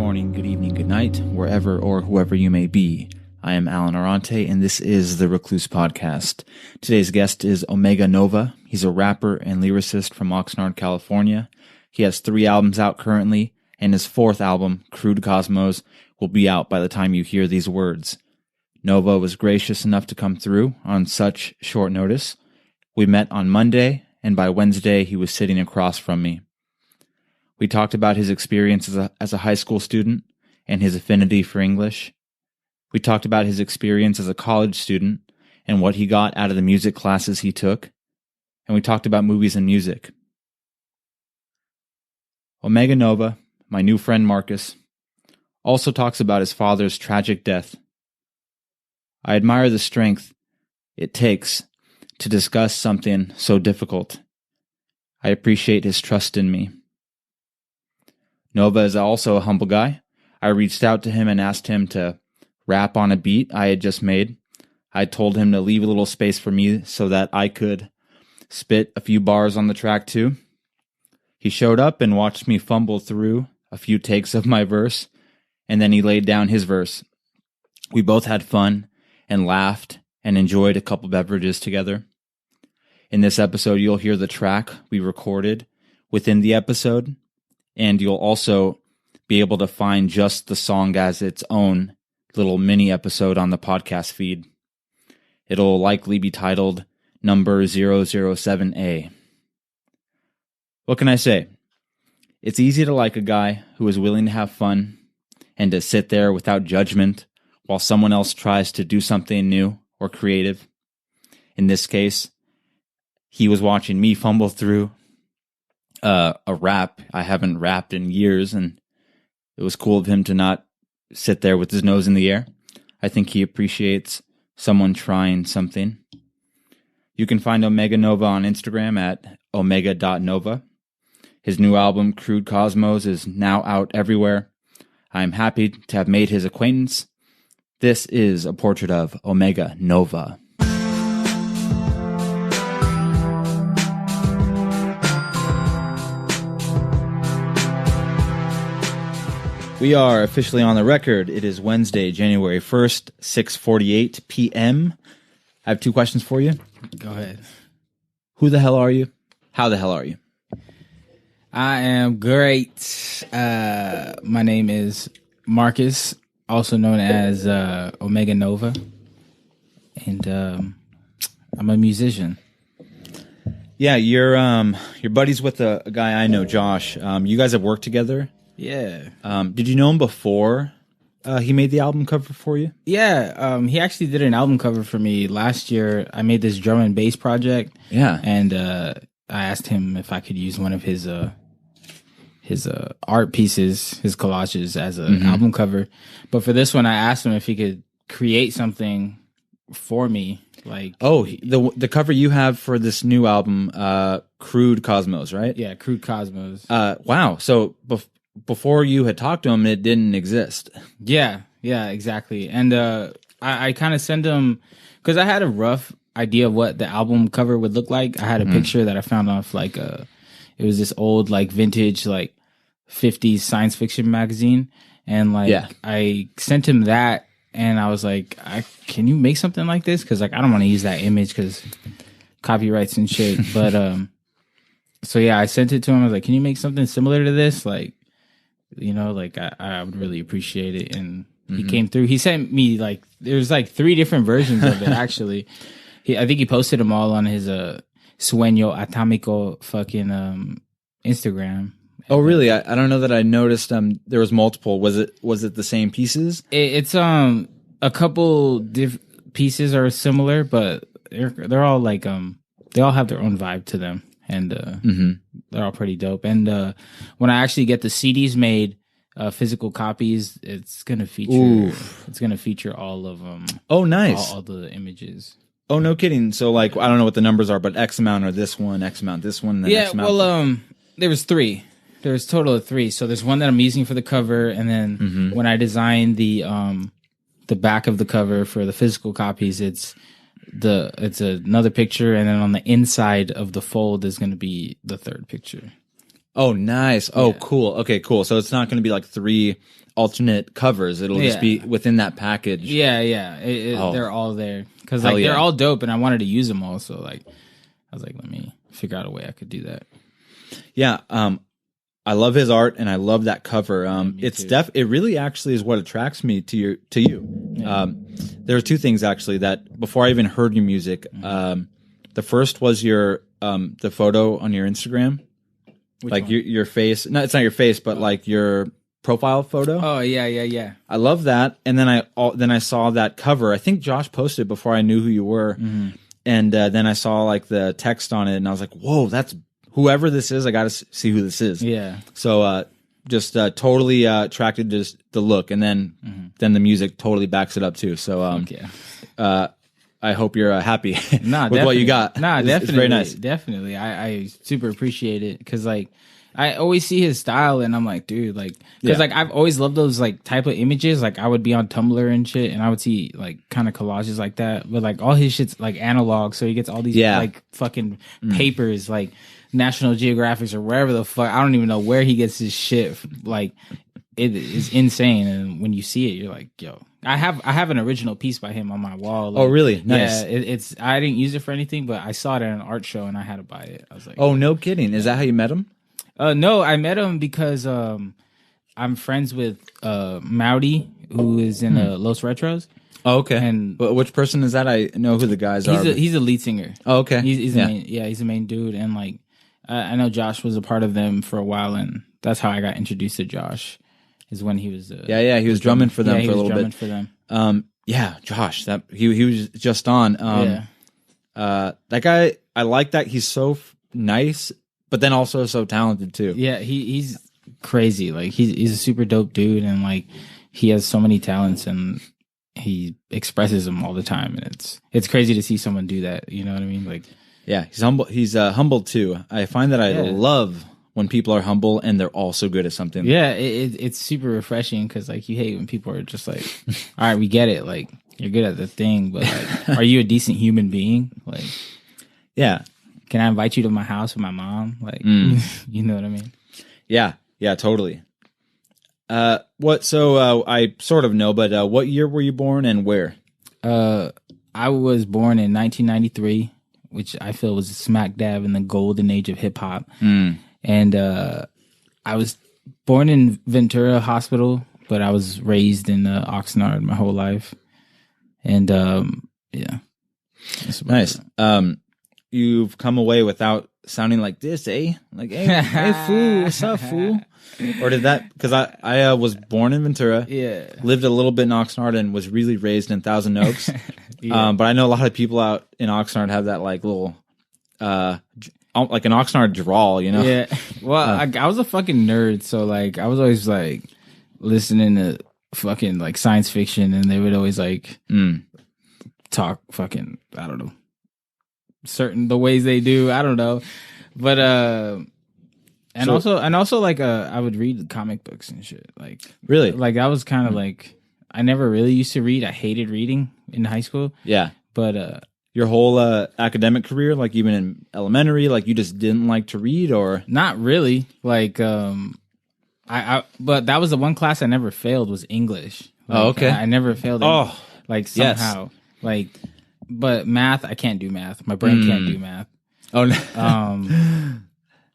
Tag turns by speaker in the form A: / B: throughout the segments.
A: morning, good evening, good night, wherever or whoever you may be. I am Alan Arante, and this is the Recluse podcast. Today's guest is Omega Nova. He's a rapper and lyricist from Oxnard, California. He has 3 albums out currently, and his 4th album, Crude Cosmos, will be out by the time you hear these words. Nova was gracious enough to come through on such short notice. We met on Monday, and by Wednesday, he was sitting across from me. We talked about his experience as a high school student and his affinity for English. We talked about his experience as a college student and what he got out of the music classes he took. And we talked about movies and music. Omega Nova, my new friend Marcus, also talks about his father's tragic death. I admire the strength it takes to discuss something so difficult. I appreciate his trust in me. Nova is also a humble guy. I reached out to him and asked him to rap on a beat I had just made. I told him to leave a little space for me so that I could spit a few bars on the track too. He showed up and watched me fumble through a few takes of my verse, and then he laid down his verse. We both had fun and laughed and enjoyed a couple beverages together. In this episode, you'll hear the track we recorded within the episode, and you'll also be able to find just the song as its own little mini episode on the podcast feed. It'll likely be titled number 007A. What can I say? It's easy to like a guy who is willing to have fun and to sit there without judgment while someone else tries to do something new or creative. In this case, he was watching me fumble through a rap. I haven't rapped in years, and it was cool of him to not sit there with his nose in the air. I think he appreciates someone trying something. You can find Omega Nova on Instagram at omega.nova. His new album, Crude Cosmos, is now out everywhere. I'm happy to have made his acquaintance. This is a portrait of Omega Nova. We are officially on the record. It is Wednesday, January 1st, 6:48 p.m. I have 2 questions for you.
B: Go ahead.
A: Who the hell are you? How the hell are you?
B: I am great. My name is Marcus, also known as Omega Nova, and I'm a musician.
A: Yeah, you're buddies with a guy I know, Josh. You guys have worked together.
B: Yeah.
A: Did you know him before he made the album cover for you?
B: Yeah. He actually did an album cover for me last year. I made this drum and bass project.
A: Yeah.
B: And I asked him if I could use one of his art pieces, his collages, as an album cover. But for this one, I asked him if he could create something for me. Like,
A: the cover you have for this new album, Crude Cosmos, right?
B: Yeah, Crude Cosmos.
A: Wow. So before you had talked to him, it didn't exist.
B: Yeah, exactly. And I kind of sent him, because I had a rough idea of what the album cover would look like. I had a picture that I found off it was this old like vintage like 50s science fiction magazine, and I sent him that, and I was like, can you make something like this? Because like I don't want to use that image because copyrights and shit. But so yeah, I sent it to him. I was like, can you make something similar to this? Like, you know, like I would really appreciate it. And he came through. He sent me like there's like 3 different versions of it actually. I think he posted them all on his Sueño Atómico fucking Instagram.
A: Oh really? I don't know that I noticed there was multiple. Was it the same pieces?
B: It's a couple pieces are similar, but they're all like they all have their own vibe to them. And they're all pretty dope. And when I actually get the CDs made, physical copies, it's gonna feature all of them.
A: Oh, nice!
B: All the images.
A: Oh, no kidding. So, like, I don't know what the numbers are, but X amount are this one, X amount this one, and then X amount.
B: Well, there was 3. There's a total of 3. So there's one that I'm using for the cover, and then when I designed the back of the cover for the physical copies, it's another picture, and then on the inside of the fold is going to be the 3rd picture.
A: Oh, nice. Oh,
B: Yeah.
A: cool. Okay, cool. So it's not going to be like 3 alternate covers. It'll just be within that package.
B: Yeah, they're all there because like they're all dope, and I wanted to use them all. So like, I was like, let me figure out a way I could do that.
A: Yeah. I love his art, and I love that cover. It really actually is what attracts me to you. Yeah. There are 2 things actually that before I even heard your music. The first was your the photo on your Instagram,
B: Which
A: like
B: one?
A: your face. No, it's not your face, but like your profile photo.
B: Oh yeah.
A: I love that. And then I saw that cover. I think Josh posted before I knew who you were, and then I saw like the text on it, and I was like, whoa, that's whoever this is. I got to see who this is.
B: Yeah.
A: So just totally attracted to the look, and then the music totally backs it up too. So I hope you're happy with what you got.
B: Definitely.
A: It's very nice.
B: Definitely. I super appreciate it because like I always see his style and I'm like, dude, like, because like I've always loved those like type of images. Like I would be on Tumblr and shit, and I would see like kind of collages like that. But like all his shit's like analog, so he gets all these like fucking papers, like National Geographics or wherever the fuck. I don't even know where he gets his shit. Like it is insane, and when you see it, you're like, yo. I have an original piece by him on my wall. Like,
A: oh, really? Nice.
B: Yeah, it's I didn't use it for anything, but I saw it at an art show and I had to buy it. I was like,
A: oh, no kidding. Is that how you met him?
B: No, I met him because I'm friends with Mowdy, who is in Los Retros.
A: Oh, okay.
B: And
A: but which person is that? I know who the guys are.
B: He's a lead singer.
A: Oh, okay.
B: He's the main dude, and like I know Josh was a part of them for a while, and that's how I got introduced to Josh. Is when he was
A: he was drumming for them for a little bit.
B: For them.
A: Josh, that he was just on. That guy, I like that he's so nice, but then also so talented too.
B: Yeah, he's crazy. Like he's a super dope dude, and like he has so many talents, and he expresses them all the time, and it's crazy to see someone do that. You know what I mean? Like,
A: yeah, he's humble. He's humble too. I find that I love when people are humble and they're also good at something.
B: Yeah, it's super refreshing because like you hate when people are just like, all right, we get it, like you're good at the thing, but like, are you a decent human being? Like,
A: yeah,
B: can I invite you to my house with my mom? Like, you know what I mean?
A: Yeah, totally. So I sort of know, but what year were you born and where?
B: I was born in 1993, which I feel was smack dab in the golden age of hip hop. And I was born in Ventura Hospital, but I was raised in Oxnard my whole life. And yeah,
A: nice. You've come away without sounding like this, eh? Like, hey fool, what's up, fool? Or did that? Because I was born in Ventura, lived a little bit in Oxnard, and was really raised in Thousand Oaks. But I know a lot of people out in Oxnard have that like little. Like an Oxnard drawl, you know?
B: Yeah. Well, I was a fucking nerd, so like I was always like listening to fucking like science fiction, and they would always like talk fucking, I don't know, the ways they do, I don't know, but also like I would read comic books and shit. Like
A: really,
B: like I was kind of like I never really used to read. I hated reading in high school.
A: Yeah,
B: but
A: your whole academic career, like even in elementary, like you just didn't like to read, or
B: not really. Like but that was the one class I never failed was English. Like,
A: okay, I
B: never failed. Like somehow, like, but math I can't do math. My brain can't do math.
A: Oh no.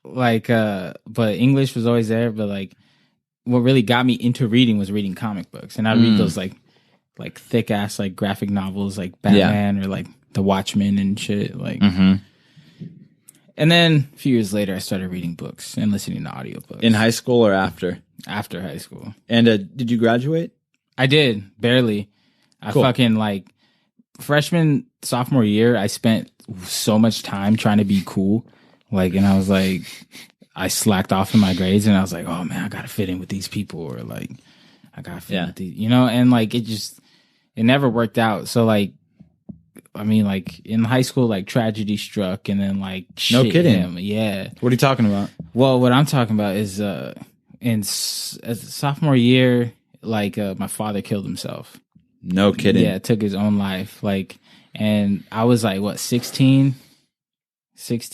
B: But English was always there. But like, what really got me into reading was reading comic books, and I read those like thick ass like graphic novels like Batman or like The Watchmen and shit. Like, and then a few years later, I started reading books and listening to audiobooks.
A: In high school or after?
B: After high school.
A: And did you graduate?
B: I did, barely. I fucking like freshman, sophomore year, I spent so much time trying to be cool. Like, and I was like, I slacked off in my grades, and I was like, oh man, I gotta fit in with these people, or like, I gotta fit in with these, you know, and like it never worked out. So like, I mean, like in high school, like tragedy struck, and then like
A: no kidding,
B: yeah.
A: What are you talking about?
B: Well, what I'm talking about is as a sophomore year, like my father killed himself.
A: No kidding.
B: Yeah, took his own life. Like, and I was like, what, 16,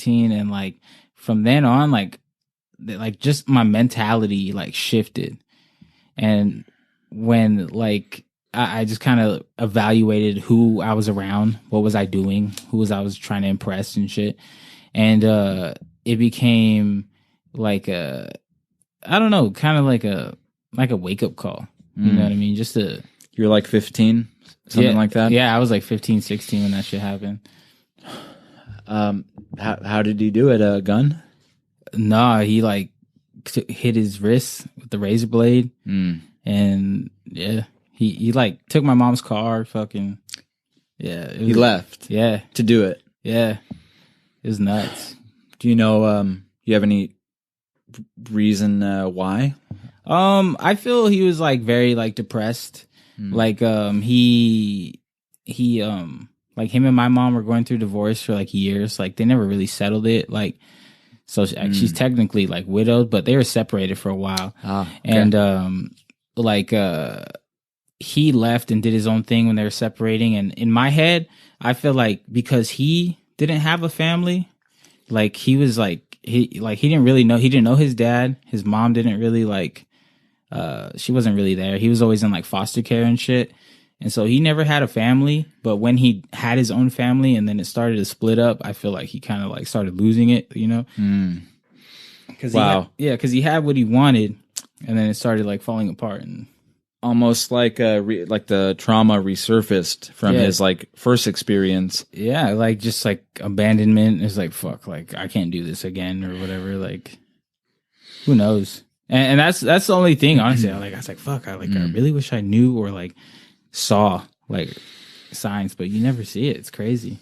B: and like from then on, like like just my mentality like shifted. And when like I just kind of evaluated who I was around, what was I doing, I was trying to impress and shit. And it became like I don't know, kind of like a wake up call. You know what I mean? Just a
A: You're like 15, something like that?
B: Yeah, I was like 15, 16 when that shit happened.
A: How did he do it? A gun?
B: Nah, he like hit his wrist with the razor blade. And yeah, he like took my mom's car, fucking he
A: left
B: to
A: do it.
B: It was nuts.
A: Do you know you have any reason why?
B: I feel he was like very like depressed. Like he like him and my mom were going through divorce for like years. Like they never really settled it. Like so she's technically like widowed, but they were separated for a while. And like he left and did his own thing when they were separating. And in my head, I feel like because he didn't have a family, like he was like he didn't really know, he didn't know his dad. His mom didn't really like she wasn't really there. He was always in like foster care and shit. And so he never had a family, but when he had his own family and then it started to split up, I feel like he kind of like started losing it, you know? Wow. Because he had what he wanted and then it started like falling apart. And
A: almost like like the trauma resurfaced from his like first experience.
B: Yeah, like just like abandonment. It's like, fuck, like I can't do this again or whatever. Like, who knows? And that's the only thing, honestly. I was like, fuck, I really wish I knew or like saw like signs, but you never see it. It's crazy,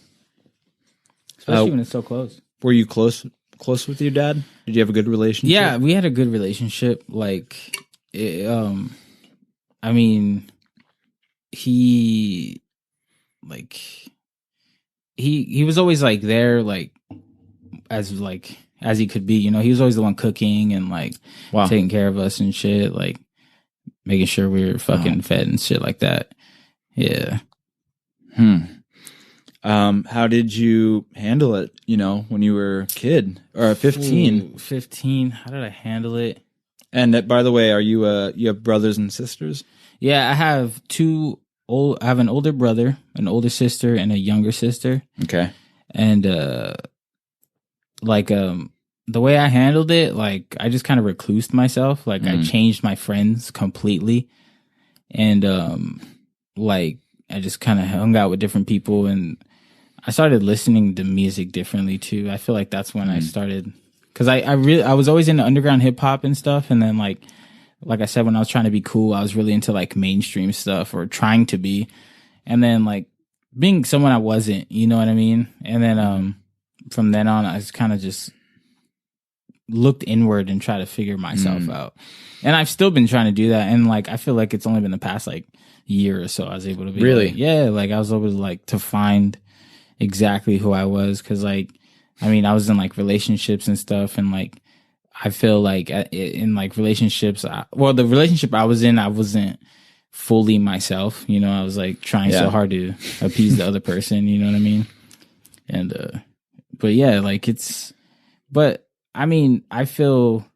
B: especially when it's so close.
A: Were you close with your dad? Did you have a good relationship?
B: Yeah, we had a good relationship. Like, I mean, he was always like there, like as he could be, you know. He was always the one cooking and like taking care of us and shit, like making sure we were fucking fed and shit like that. Yeah.
A: How did you handle it, you know, when you were a kid or 15?
B: 15. How did I handle it?
A: And by the way, are you have brothers and sisters?
B: Yeah, I have I have an older brother, an older sister, and a younger sister.
A: Okay.
B: And the way I handled it, like I just kind of reclused myself. Like I changed my friends completely. And like I just kind of hung out with different people and I started listening to music differently too. I feel like that's when I started, because I was always into underground hip hop and stuff, and then like I said, when I was trying to be cool, I was really into like mainstream stuff or trying to be, and then like being someone I wasn't, you know what I mean? And then from then on, I just kind of just looked inward and tried to figure myself out. And I've still been trying to do that, and like I feel like it's only been the past like year or so I was able to be
A: really,
B: like I was able to like to find exactly who I was, because like I mean I was in like relationships and stuff, and like I feel like in like relationships, the relationship I was in, I wasn't fully myself, you know. I was like trying so hard to appease the other person, you know what I mean? And but yeah, like but I mean I feel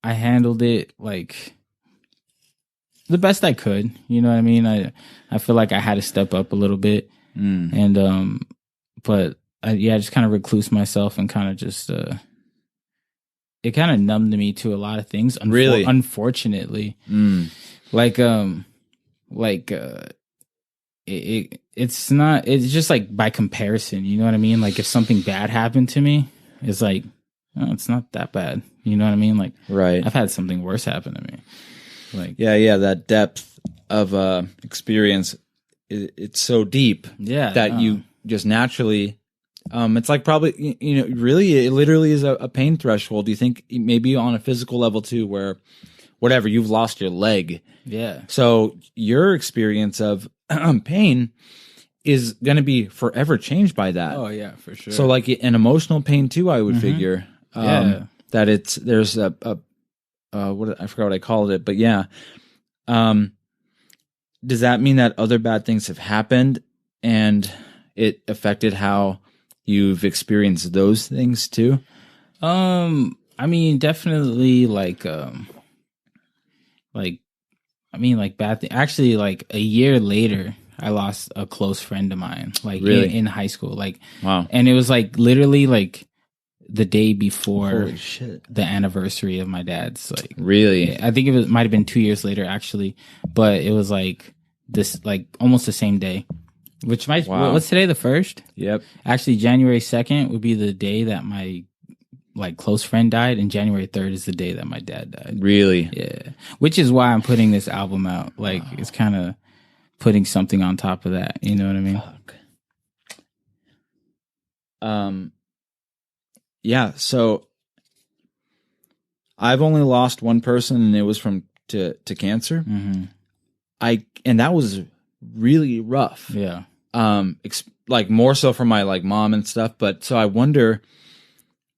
B: I handled it like the best I could, you know what I mean? I feel like I had to step up a little bit, and but I just kind of recluse myself and kind of just it kind of numbed me to a lot of things.
A: Really,
B: unfortunately, it's not. It's just like by comparison, you know what I mean? Like if something bad happened to me, it's like, oh, it's not that bad, you know what I mean? Like,
A: right,
B: I've had something worse happen to me. Like,
A: that depth of experience, it's so deep, that you just naturally, it's like probably, you know, really, it literally is a pain threshold. Do you think maybe on a physical level too, where whatever, you've lost your leg, so your experience of pain is going to be forever changed by that.
B: Oh yeah, for sure.
A: So like an emotional pain too, I would figure, that there's a I forgot what I called it, but yeah. Does that mean that other bad things have happened and it affected how you've experienced those things too?
B: I mean, definitely like bad thing. Actually, like a year later, I lost a close friend of mine, like
A: Really?
B: in high school. Like,
A: Wow.
B: and it was like literally like the day before
A: Holy shit.
B: the anniversary of my dad's. Like,
A: Really?
B: I think might have been 2 years later actually, but it was like this, like almost the same day. Which might what's today, the 1st?
A: Yep.
B: Actually, January 2nd would be the day that my like close friend died, and January 3rd is the day that my dad died.
A: Really?
B: Yeah. Which is why I'm putting this album out. Like, it's kind of putting something on top of that. You know what I mean?
A: Fuck. Yeah. So I've only lost one person, and it was to cancer.
B: Mm-hmm.
A: And that was really rough.
B: Yeah.
A: Like more so for my like mom and stuff. But so I wonder,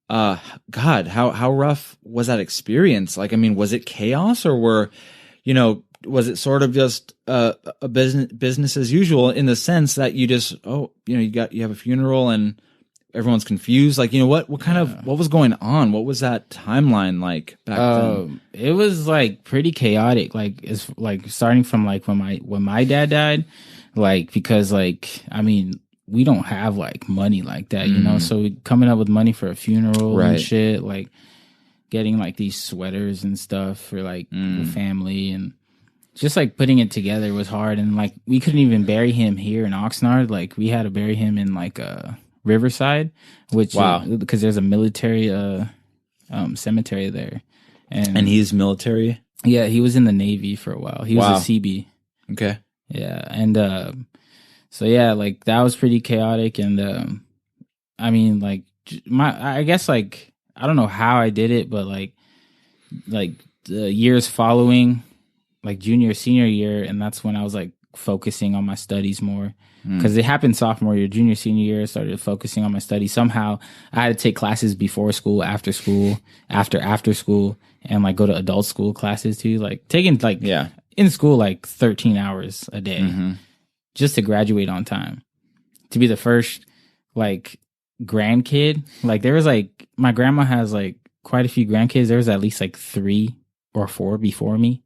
A: God, how rough was that experience? Like, I mean, was it chaos, or was it sort of just a business as usual, in the sense that you just, you have a funeral and everyone's confused? Like, what was going on? What was that timeline like back then?
B: It was like pretty chaotic. Like, it's like starting from like when my dad died, like, because like, I mean, we don't have like money like that, so coming up with money for a funeral and shit, like getting like these sweaters and stuff for like the family, and just like putting it together was hard. And like we couldn't even bury him here in Oxnard. Like we had to bury him in like Riverside, which because there's a military cemetery there. And
A: he's military?
B: Yeah, he was in the Navy for a while. He was a CB.
A: Okay.
B: Yeah, and so yeah, like that was pretty chaotic. And I mean, like I guess like I don't know how I did it, but like the years following, like junior, senior year, and that's when I was like focusing on my studies more. Because it happened sophomore year, junior, senior year, I started focusing on my studies. Somehow I had to take classes before school, after school, after school, and like go to adult school classes too. Like taking like in school like 13 hours a day just to graduate on time, to be the first like grandkid. Like there was like, my grandma has like quite a few grandkids. There was at least like 3 or 4 before me,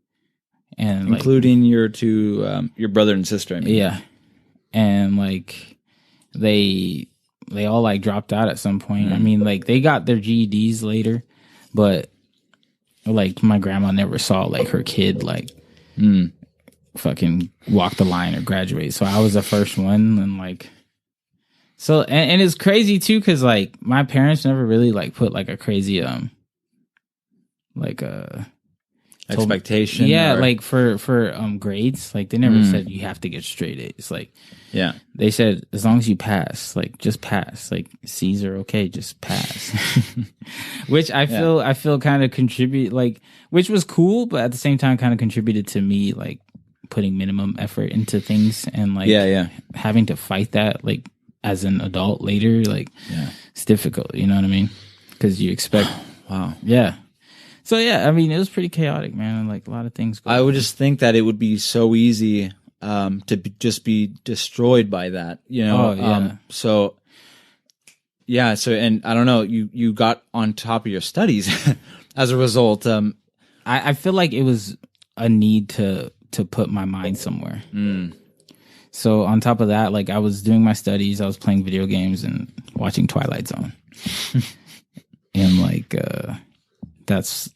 B: and
A: including your two your brother and sister, I mean.
B: Yeah. And like they all like dropped out at some point. I mean, like they got their GEDs later, but like my grandma never saw like her kid like fucking walk the line or graduate. So I was the first one, and like so and it's crazy too, because like my parents never really like put like a crazy like
A: expectation.
B: Like for grades, like they never said you have to get straight A's. Like they said as long as you pass, like just pass, like C's are okay, just pass. Which I feel kind of contribute, like, which was cool, but at the same time kind of contributed to me like putting minimum effort into things, and like having to fight that like as an adult later, like it's difficult, you know what I mean? Because you expect So yeah, I mean, it was pretty chaotic, man, and like a lot of things.
A: I would just think that it would be so easy just be destroyed by that, so and I don't know, you got on top of your studies as a result.
B: I feel like it was a need to put my mind somewhere. So on top of that, like I was doing my studies, I was playing video games and watching Twilight Zone, and like that's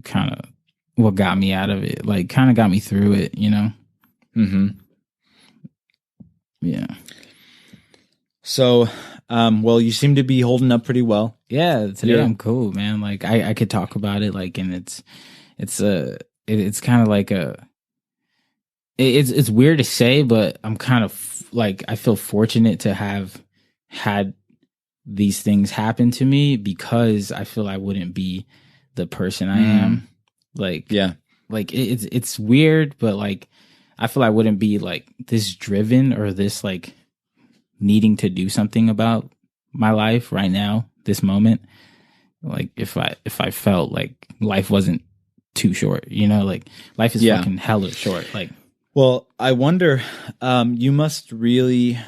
B: kind of what got me out of it, like kind of got me through it, Yeah. So, well, you seem to be holding up pretty well. Yeah, today I'm cool, man. Like I could talk about it, like, and it's kind of like it's weird to say, but I'm kind of like, I feel fortunate to have had these things happen to me, because I feel I wouldn't be the person I am. Like, like it's weird, but like I feel I wouldn't be like this driven or this like needing to do something about my life right now, this moment. Like if I felt like life wasn't too short, like life is fucking hella short. Like, well, I wonder, you must really,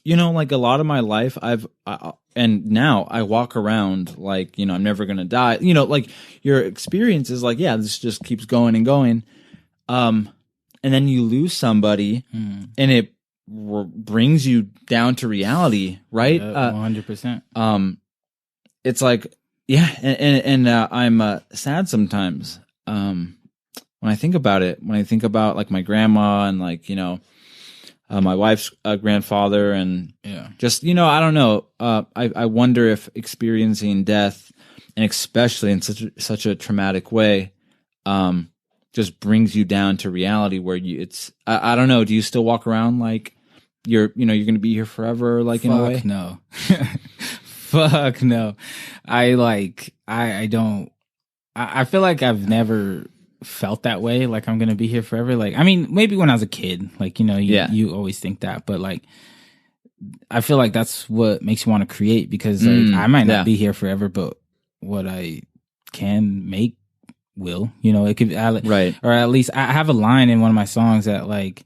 A: like a lot of my life, and now I walk around like, I'm never going to die. Like your experience is like, yeah, this just keeps going and going. And then you lose somebody and it brings you down to reality, right?
B: 100%.
A: It's like, yeah. And I'm sad sometimes. When I think about it, when I think about like my grandma and like, my wife's grandfather and just, I don't know. I wonder if experiencing death, and especially in such a traumatic way, just brings you down to reality where I don't know. Do you still walk around like you're going to be here forever? Like in a way?
B: No. Fuck no. I don't, I feel like I've never felt that way, like I'm gonna be here forever. Like, I mean, maybe when I was a kid, like, you always think that, but like I feel like that's what makes you want to create, because like I might not be here forever, but what I can make will, it could
A: right.
B: Or at least I have a line in one of my songs that like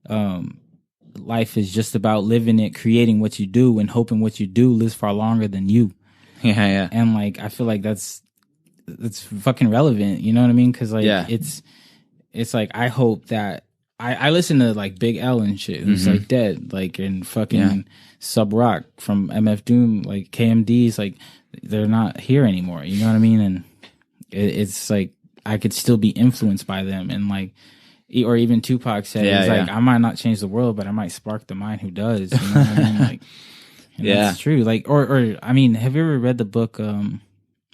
B: life is just about living it, creating what you do, and hoping what you do lives far longer than you.
A: Yeah.
B: And like I feel like that's fucking relevant, you know what I mean? Because like it's like I hope that I listen to like Big L and shit, who's like dead, like, and fucking Sub Rock from MF Doom, like KMD's, like they're not here anymore, you know what I mean? And it's like I could still be influenced by them, and like, or even Tupac said, like I might not change the world, but I might spark the mind who does, you know what I mean? Like, that's true. Like, or I mean, have you ever read the book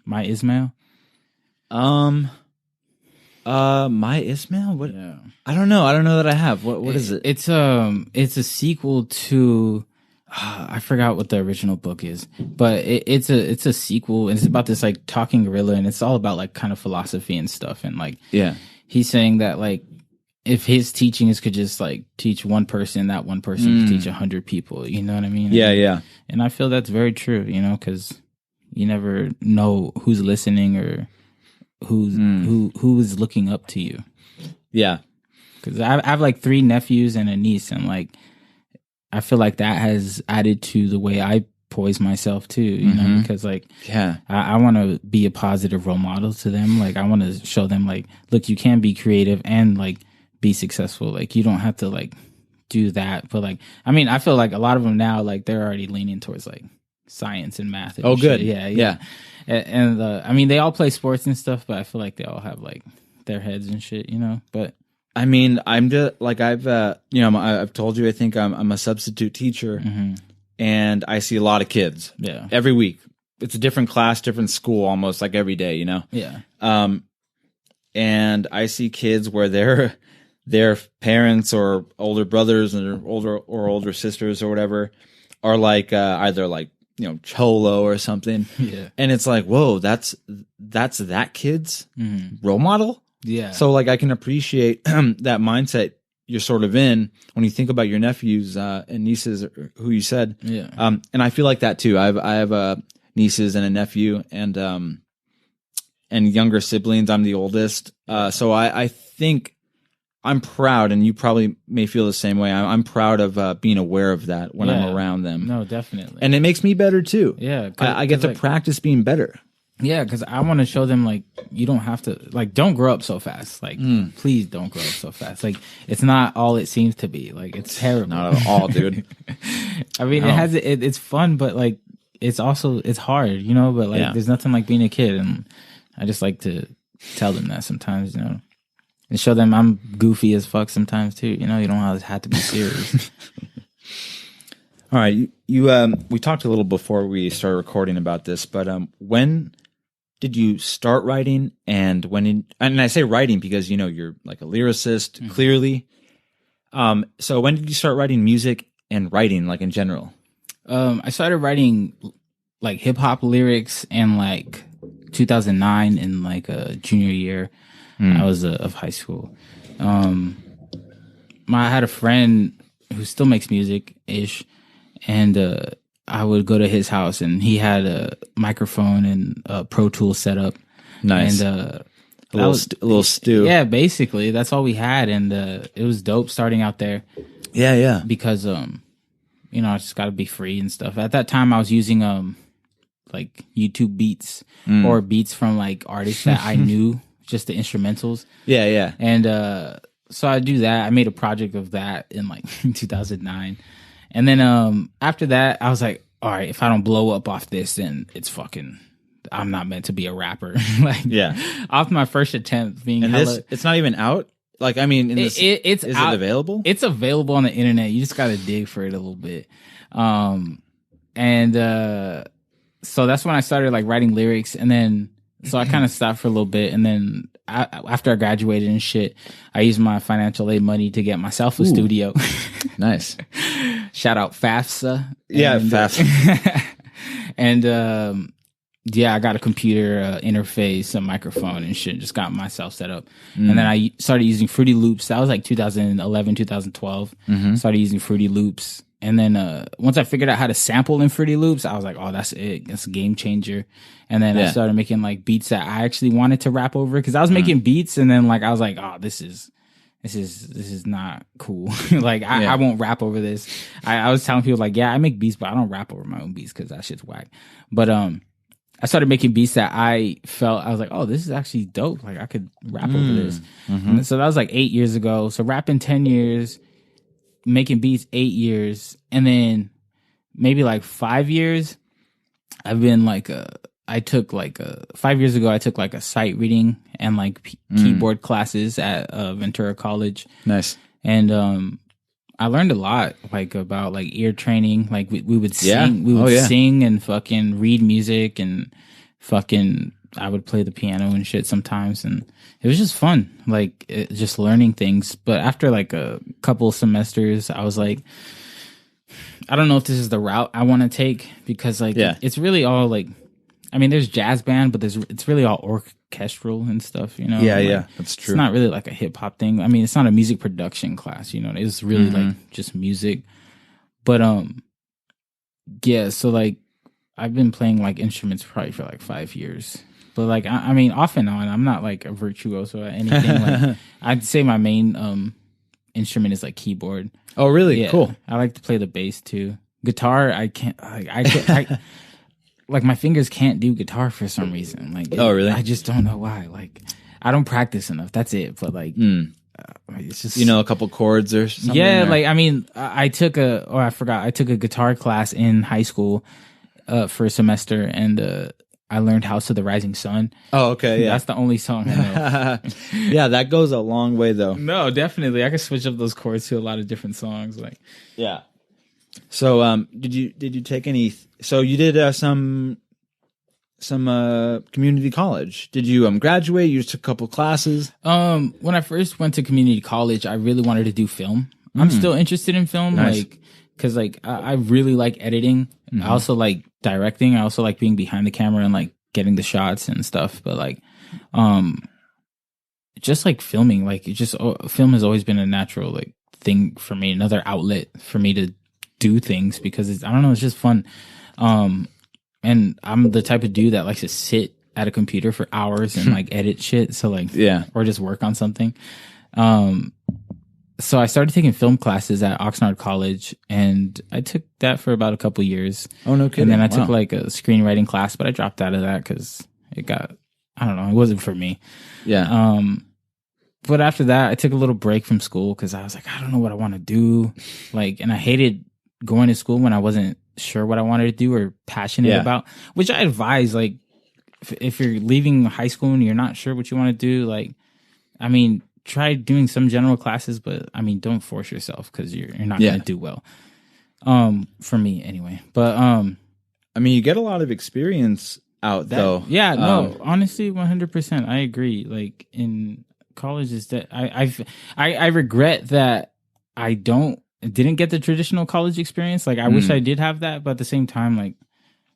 B: My Ismail?
A: My Ismail? What? Yeah. I don't know that I have. What is it?
B: It's a sequel to I forgot what the original book is, but it's a sequel, and it's about this like talking gorilla, and it's all about like kind of philosophy and stuff, and like he's saying that like if his teachings could just like teach one person, that one person could teach 100 people, you know what I mean?
A: Yeah.
B: And I feel that's very true, because you never know who's listening or who is looking up to you.
A: Yeah,
B: because I have like 3 nephews and a niece, and like I feel like that has added to the way I poise myself too, you know, because like I want to be a positive role model to them. Like I want to show them like, look, you can be creative and like be successful. Like you don't have to like do that. But like, I mean, I feel like a lot of them now, like they're already leaning towards like science and math. And
A: good.
B: Yeah. And I mean, they all play sports and stuff, but I feel like they all have like their heads and shit, but
A: I mean, I'm just like, I've told you, I think I'm a substitute teacher, and I see a lot of kids every week. It's a different class, different school, almost like every day,
B: Yeah.
A: And I see kids where their parents or older brothers and older sisters or whatever are like, either like, cholo or something.
B: Yeah.
A: And it's like, whoa, that's that kid's role model.
B: Yeah.
A: So like I can appreciate that mindset you're sort of in when you think about your nephews and nieces who you said.
B: Yeah.
A: And I feel like that too. I have nieces and a nephew and younger siblings. I'm the oldest. So I think I'm proud, and you probably may feel the same way. I'm proud of being aware of that when I'm around them.
B: No, definitely.
A: And it makes me better too.
B: Yeah.
A: I get to like, practice being better.
B: Yeah, because I want to show them like you don't have to like don't grow up so fast. Like please don't grow up so fast. Like it's not all it seems to be. Like it's terrible.
A: Not at all, dude.
B: I mean, it's fun, but like it's hard, But like there's nothing like being a kid, and I just like to tell them that sometimes, and show them I'm goofy as fuck sometimes too. You don't have to be serious.
A: All right, you we talked a little before we started recording about this, but when did you start writing, and and I say writing because you're like a lyricist clearly. So when did you start writing music and writing like in general?
B: I started writing like hip hop lyrics in like 2009 in like a junior year. I was of high school. I had a friend who still makes music ish, and I would go to his house, and he had a microphone and a Pro Tools set up.
A: Nice.
B: And
A: a little stew.
B: Yeah, basically that's all we had, and it was dope starting out there.
A: Yeah.
B: Because I just got to be free and stuff. At that time, I was using like YouTube beats or beats from like artists that I knew, just the instrumentals.
A: Yeah.
B: And so I do that. I made a project of that in like 2009. And then after that, I was like, all right, if I don't blow up off this, then it's fucking, I'm not meant to be a rapper. Like, off my first attempt being
A: and
B: hella,
A: it's not even out. Like, I mean, is it available?
B: It's available on the internet. You just got to dig for it a little bit. So that's when I started like writing lyrics, and then so I kind of stopped for a little bit, and then after I graduated and shit, I used my financial aid money to get myself a studio.
A: Nice.
B: Shout out FAFSA.
A: Yeah, FAFSA.
B: And I got a computer interface, a microphone, and shit. Just got myself set up, and then I started using Fruity Loops. That was like 2011, 2012. Started using Fruity Loops. And then once I figured out how to sample in Fruity Loops, I was like, oh, that's it. That's a game changer. And then I started making like beats that I actually wanted to rap over, because I was making beats, and then like I was like, oh, this is not cool. Like I won't rap over this. I was telling people like, yeah, I make beats, but I don't rap over my own beats because that shit's whack. But I started making beats that I was like, oh, this is actually dope. Like I could rap over this. And so that was like 8 years ago. So rapping 10 years. Making beats 8 years, and then maybe like 5 years I've been like 5 years ago I took like a sight reading and like keyboard classes at Ventura College.
A: Nice.
B: And I learned a lot like about like ear training. Like we would sing sing and fucking read music, and fucking I would play the piano and shit sometimes, and it was just fun, like just learning things. But after like a couple semesters, I was like, I don't know if this is the route I want to take, because like it's really all like, I mean, there's jazz band, but it's really all orchestral and stuff, you know?
A: Yeah, that's true.
B: It's not really like a hip hop thing. I mean, it's not a music production class, you know? It's really like just music. But so like I've been playing like instruments probably for like 5 years. But like I mean, off and on, I'm not like a virtuoso at anything. Like I'd say my main instrument is like keyboard.
A: Oh, really?
B: Yeah,
A: cool.
B: I like to play the bass too. Guitar, I can't. I like my fingers can't do guitar for some reason. Like,
A: oh, really?
B: I just don't know why. Like, I don't practice enough. That's it. But like, it's just,
A: you know, a couple chords or something.
B: Yeah, like I mean, I took a guitar class in high school for a semester, and I learned House of the Rising Sun.
A: Oh, okay, yeah.
B: That's the only song I know.
A: Yeah, that goes a long way, though.
B: No, definitely. I could switch up those chords to a lot of different songs. Like,
A: yeah. So, did you take any? So you did some community college. Did you graduate? You just took a couple classes.
B: When I first went to community college, I really wanted to do film. I'm still interested in film,
A: nice.
B: like because like I really like editing. I also like directing. I also like being behind the camera and like getting the shots and stuff. But like, just like filming, like film has always been a natural like thing for me, another outlet for me to do things, because I don't know, it's just fun. And I'm the type of dude that likes to sit at a computer for hours and like edit shit. So like, or just work on something. So I started taking film classes at Oxnard College, and I took that for about a couple years.
A: Oh, no kidding.
B: And then I took like a screenwriting class, but I dropped out of that because it wasn't for me.
A: Yeah.
B: But after that, I took a little break from school because I was like, I don't know what I want to do. Like, and I hated going to school when I wasn't sure what I wanted to do or passionate about, which I advise, like, if you're leaving high school and you're not sure what you want to do, like, I mean, try doing some general classes, but I mean, don't force yourself because you're not going to do well. For me anyway. But I
A: mean, you get a lot of experience out though.
B: Yeah, no, honestly, 100%. I agree. Like in college is that I regret that I didn't get the traditional college experience. Like I wish I did have that, but at the same time, like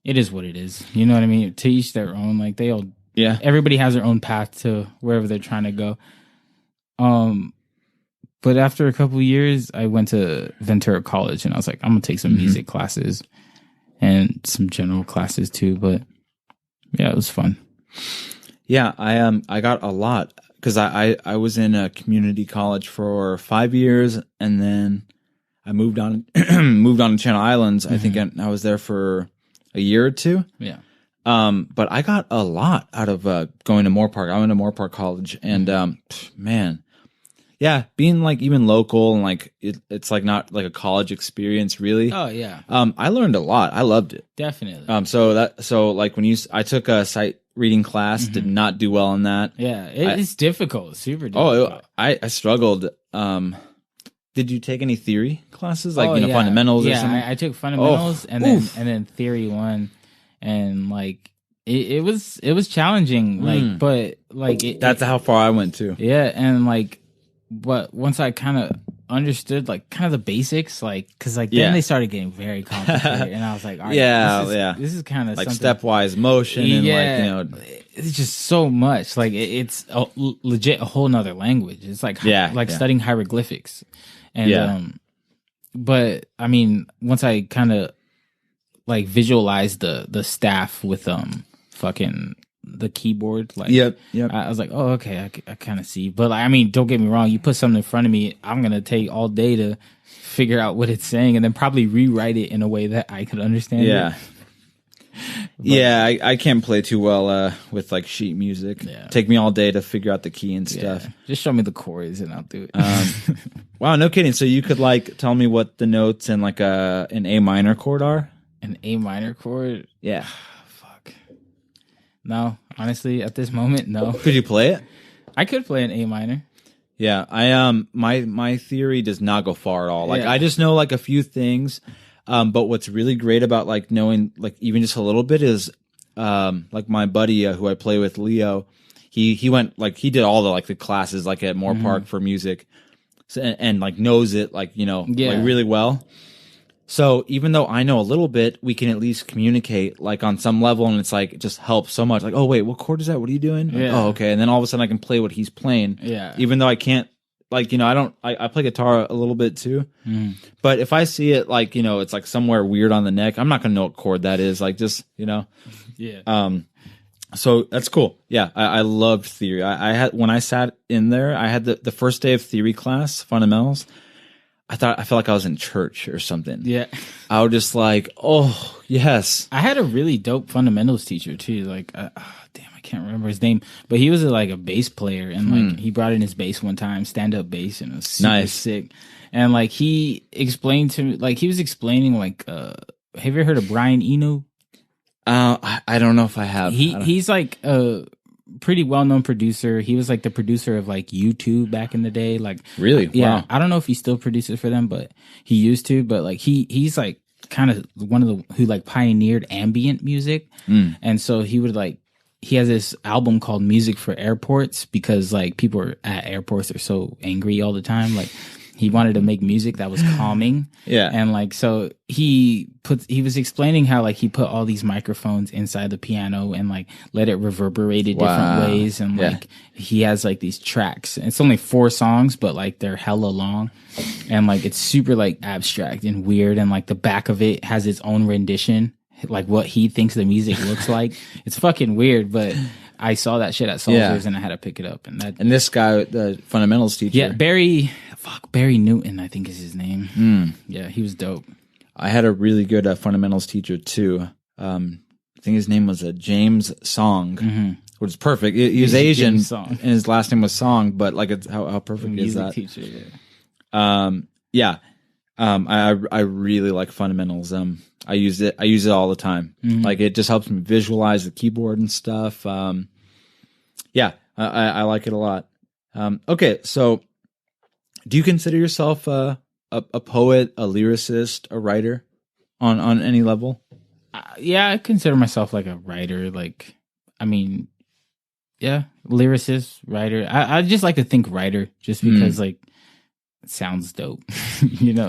B: it is what it is. You know what I mean? To each their own. Like everybody has their own path to wherever they're trying to go. But after a couple of years, I went to Ventura College, and I was like, I'm gonna take some music classes and some general classes too. But yeah, it was fun.
A: Yeah, I got a lot because I was in a community college for 5 years, and then I moved on moved on to Channel Islands. I think I was there for a year or two.
B: Yeah.
A: But I got a lot out of going to Moore Park. I went to Moore Park College, and man, yeah, being like even local and like it's like not like a college experience really.
B: Oh yeah.
A: I learned a lot. I loved it.
B: Definitely.
A: So like I took a sight reading class, did not do well in that.
B: Yeah, it's difficult, super difficult.
A: I struggled. Did you take any theory classes, like fundamentals or something?
B: I took fundamentals and then theory 1, and like it was challenging, like but like
A: that's how far I went too.
B: Yeah, and like but once I kind of understood like kind of the basics, like because like then they started getting very complicated, and I was like, all right, this is kind of
A: like stepwise motion and like
B: it's just so much. Like it's legit a whole nother language. It's like studying hieroglyphics. And but I mean, once I kind of like visualized the staff with fucking the keyboard, like I was like, oh okay, I kind of see. But like, I mean, don't get me wrong, you put something in front of me, I'm gonna take all day to figure out what it's saying and then probably rewrite it in a way that I could understand it.
A: I can't play too well with like sheet music. Take me all day to figure out the key and stuff.
B: Just show me the chords and I'll do it.
A: Wow, no kidding. So you could like tell me what the notes in like an A minor chord are?
B: An A minor chord?
A: Yeah.
B: Fuck. No, honestly, at this moment, no.
A: Could you play it?
B: I could play an A minor.
A: Yeah, I my theory does not go far at all. Like I just know like a few things. But what's really great about like knowing like even just a little bit is like my buddy who I play with, Leo, he went like he did all the like the classes like at Moore Park for music, so, and like knows it like like really well. So even though I know a little bit, we can at least communicate like on some level, and it's like it just helps so much. Like, oh wait, what chord is that? What are you doing? Like, oh okay, and then all of a sudden I can play what he's playing. Yeah, even though I can't. Like, I play guitar a little bit too, but if I see it like, it's like somewhere weird on the neck, I'm not going to know what chord that is. Like just,
B: Yeah.
A: So that's cool. Yeah. I loved theory. I had, when I sat in there, I had the first day of theory class, fundamentals. I felt like I was in church or something. Yeah. I was just like, oh yes.
B: I had a really dope fundamentals teacher too. Like, damn, I can't remember his name, but he was like a bass player, and like he brought in his bass one time, stand up bass, and it was super sick. And like he explained to me, like he was explaining like, have you ever heard of Brian Eno?
A: I don't know if I have.
B: He's like a pretty well known producer. He was like the producer of like YouTube back in the day. Like
A: really,
B: yeah.
A: Wow.
B: I don't know if he still produces for them, but he used to. But like he's like kind of one of the who like pioneered ambient music, and so he would like. He has this album called Music for Airports because like people are at airports are so angry all the time. Like he wanted to make music that was calming. Yeah. And like, so he was explaining how like he put all these microphones inside the piano and like let it reverberate in different ways. And like he has like these tracks. It's only 4 songs, but like they're hella long. And like it's super like abstract and weird. And like the back of it has its own rendition. Like what he thinks the music looks like. It's fucking weird, but I saw that shit at Soldiers and I had to pick it up. And
A: this guy, the fundamentals teacher.
B: Yeah, Barry Newton, I think is his name. Yeah, he was dope.
A: I had a really good fundamentals teacher too. I think his name was James Song, which is perfect. He was Asian and his last name was Song, but like it's how perfect is that?
B: Teacher, yeah.
A: I really like fundamentals. I use it all the time. Like it just helps me visualize the keyboard and stuff. I like it a lot. Okay. So do you consider yourself a poet, a lyricist, a writer on any level?
B: Yeah, I consider myself like a writer. Like, I mean, yeah, lyricist, writer. I just like to think writer just because like it sounds dope,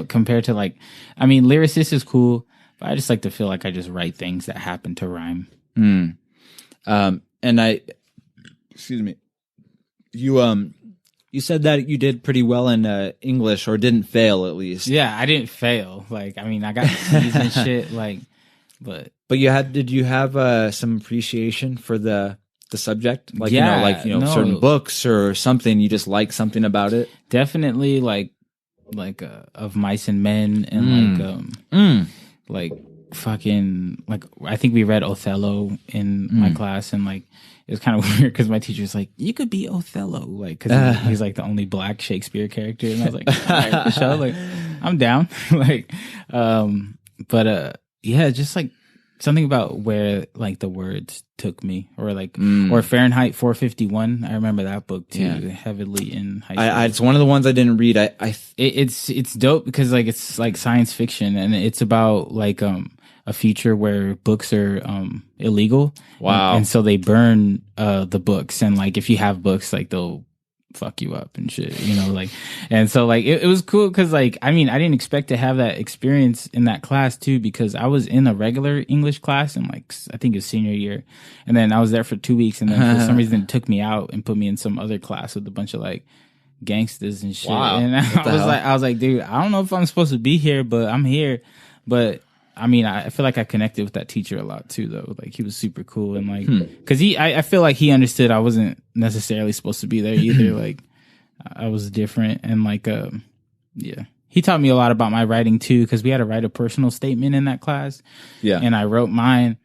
B: compared to like, I mean, lyricist is cool. But I just like to feel like I just write things that happen to rhyme.
A: And excuse me, you said that you did pretty well in English or didn't fail at least.
B: Yeah, I didn't fail. Like, I mean, I got C's and shit. Like, but
A: did you have some appreciation for the subject? Like, certain books or something, you just like something about it?
B: Definitely. Like, like of Mice and Men and like fucking like I think we read Othello in my class, and like it was kind of weird because my teacher was like, you could be Othello, like because he's like the only black Shakespeare character, and I was like, all right, for sure, like I'm down. Like but yeah, just like something about where like the words took me, or like or Fahrenheit 451. I remember that book too, heavily in high school.
A: It's one of the ones I didn't read.
B: It's dope because like it's like science fiction, and it's about like a future where books are illegal.
A: Wow.
B: And so they burn the books, and like if you have books, like they'll fuck you up and shit, you know, like. And so like it was cool because like I mean I didn't expect to have that experience in that class too, because I was in a regular English class in like I think it was senior year, and then I was there for 2 weeks, and then for some reason it took me out and put me in some other class with a bunch of like gangsters and shit.
A: Wow.
B: And I was like, dude, I don't know if I'm supposed to be here, but I'm here. But I mean, I feel like I connected with that teacher a lot too, though. Like he was super cool, and like, cause I feel like he understood I wasn't necessarily supposed to be there either. Like I was different, and like, yeah, he taught me a lot about my writing too, cause we had to write a personal statement in that class. Yeah. And I wrote mine,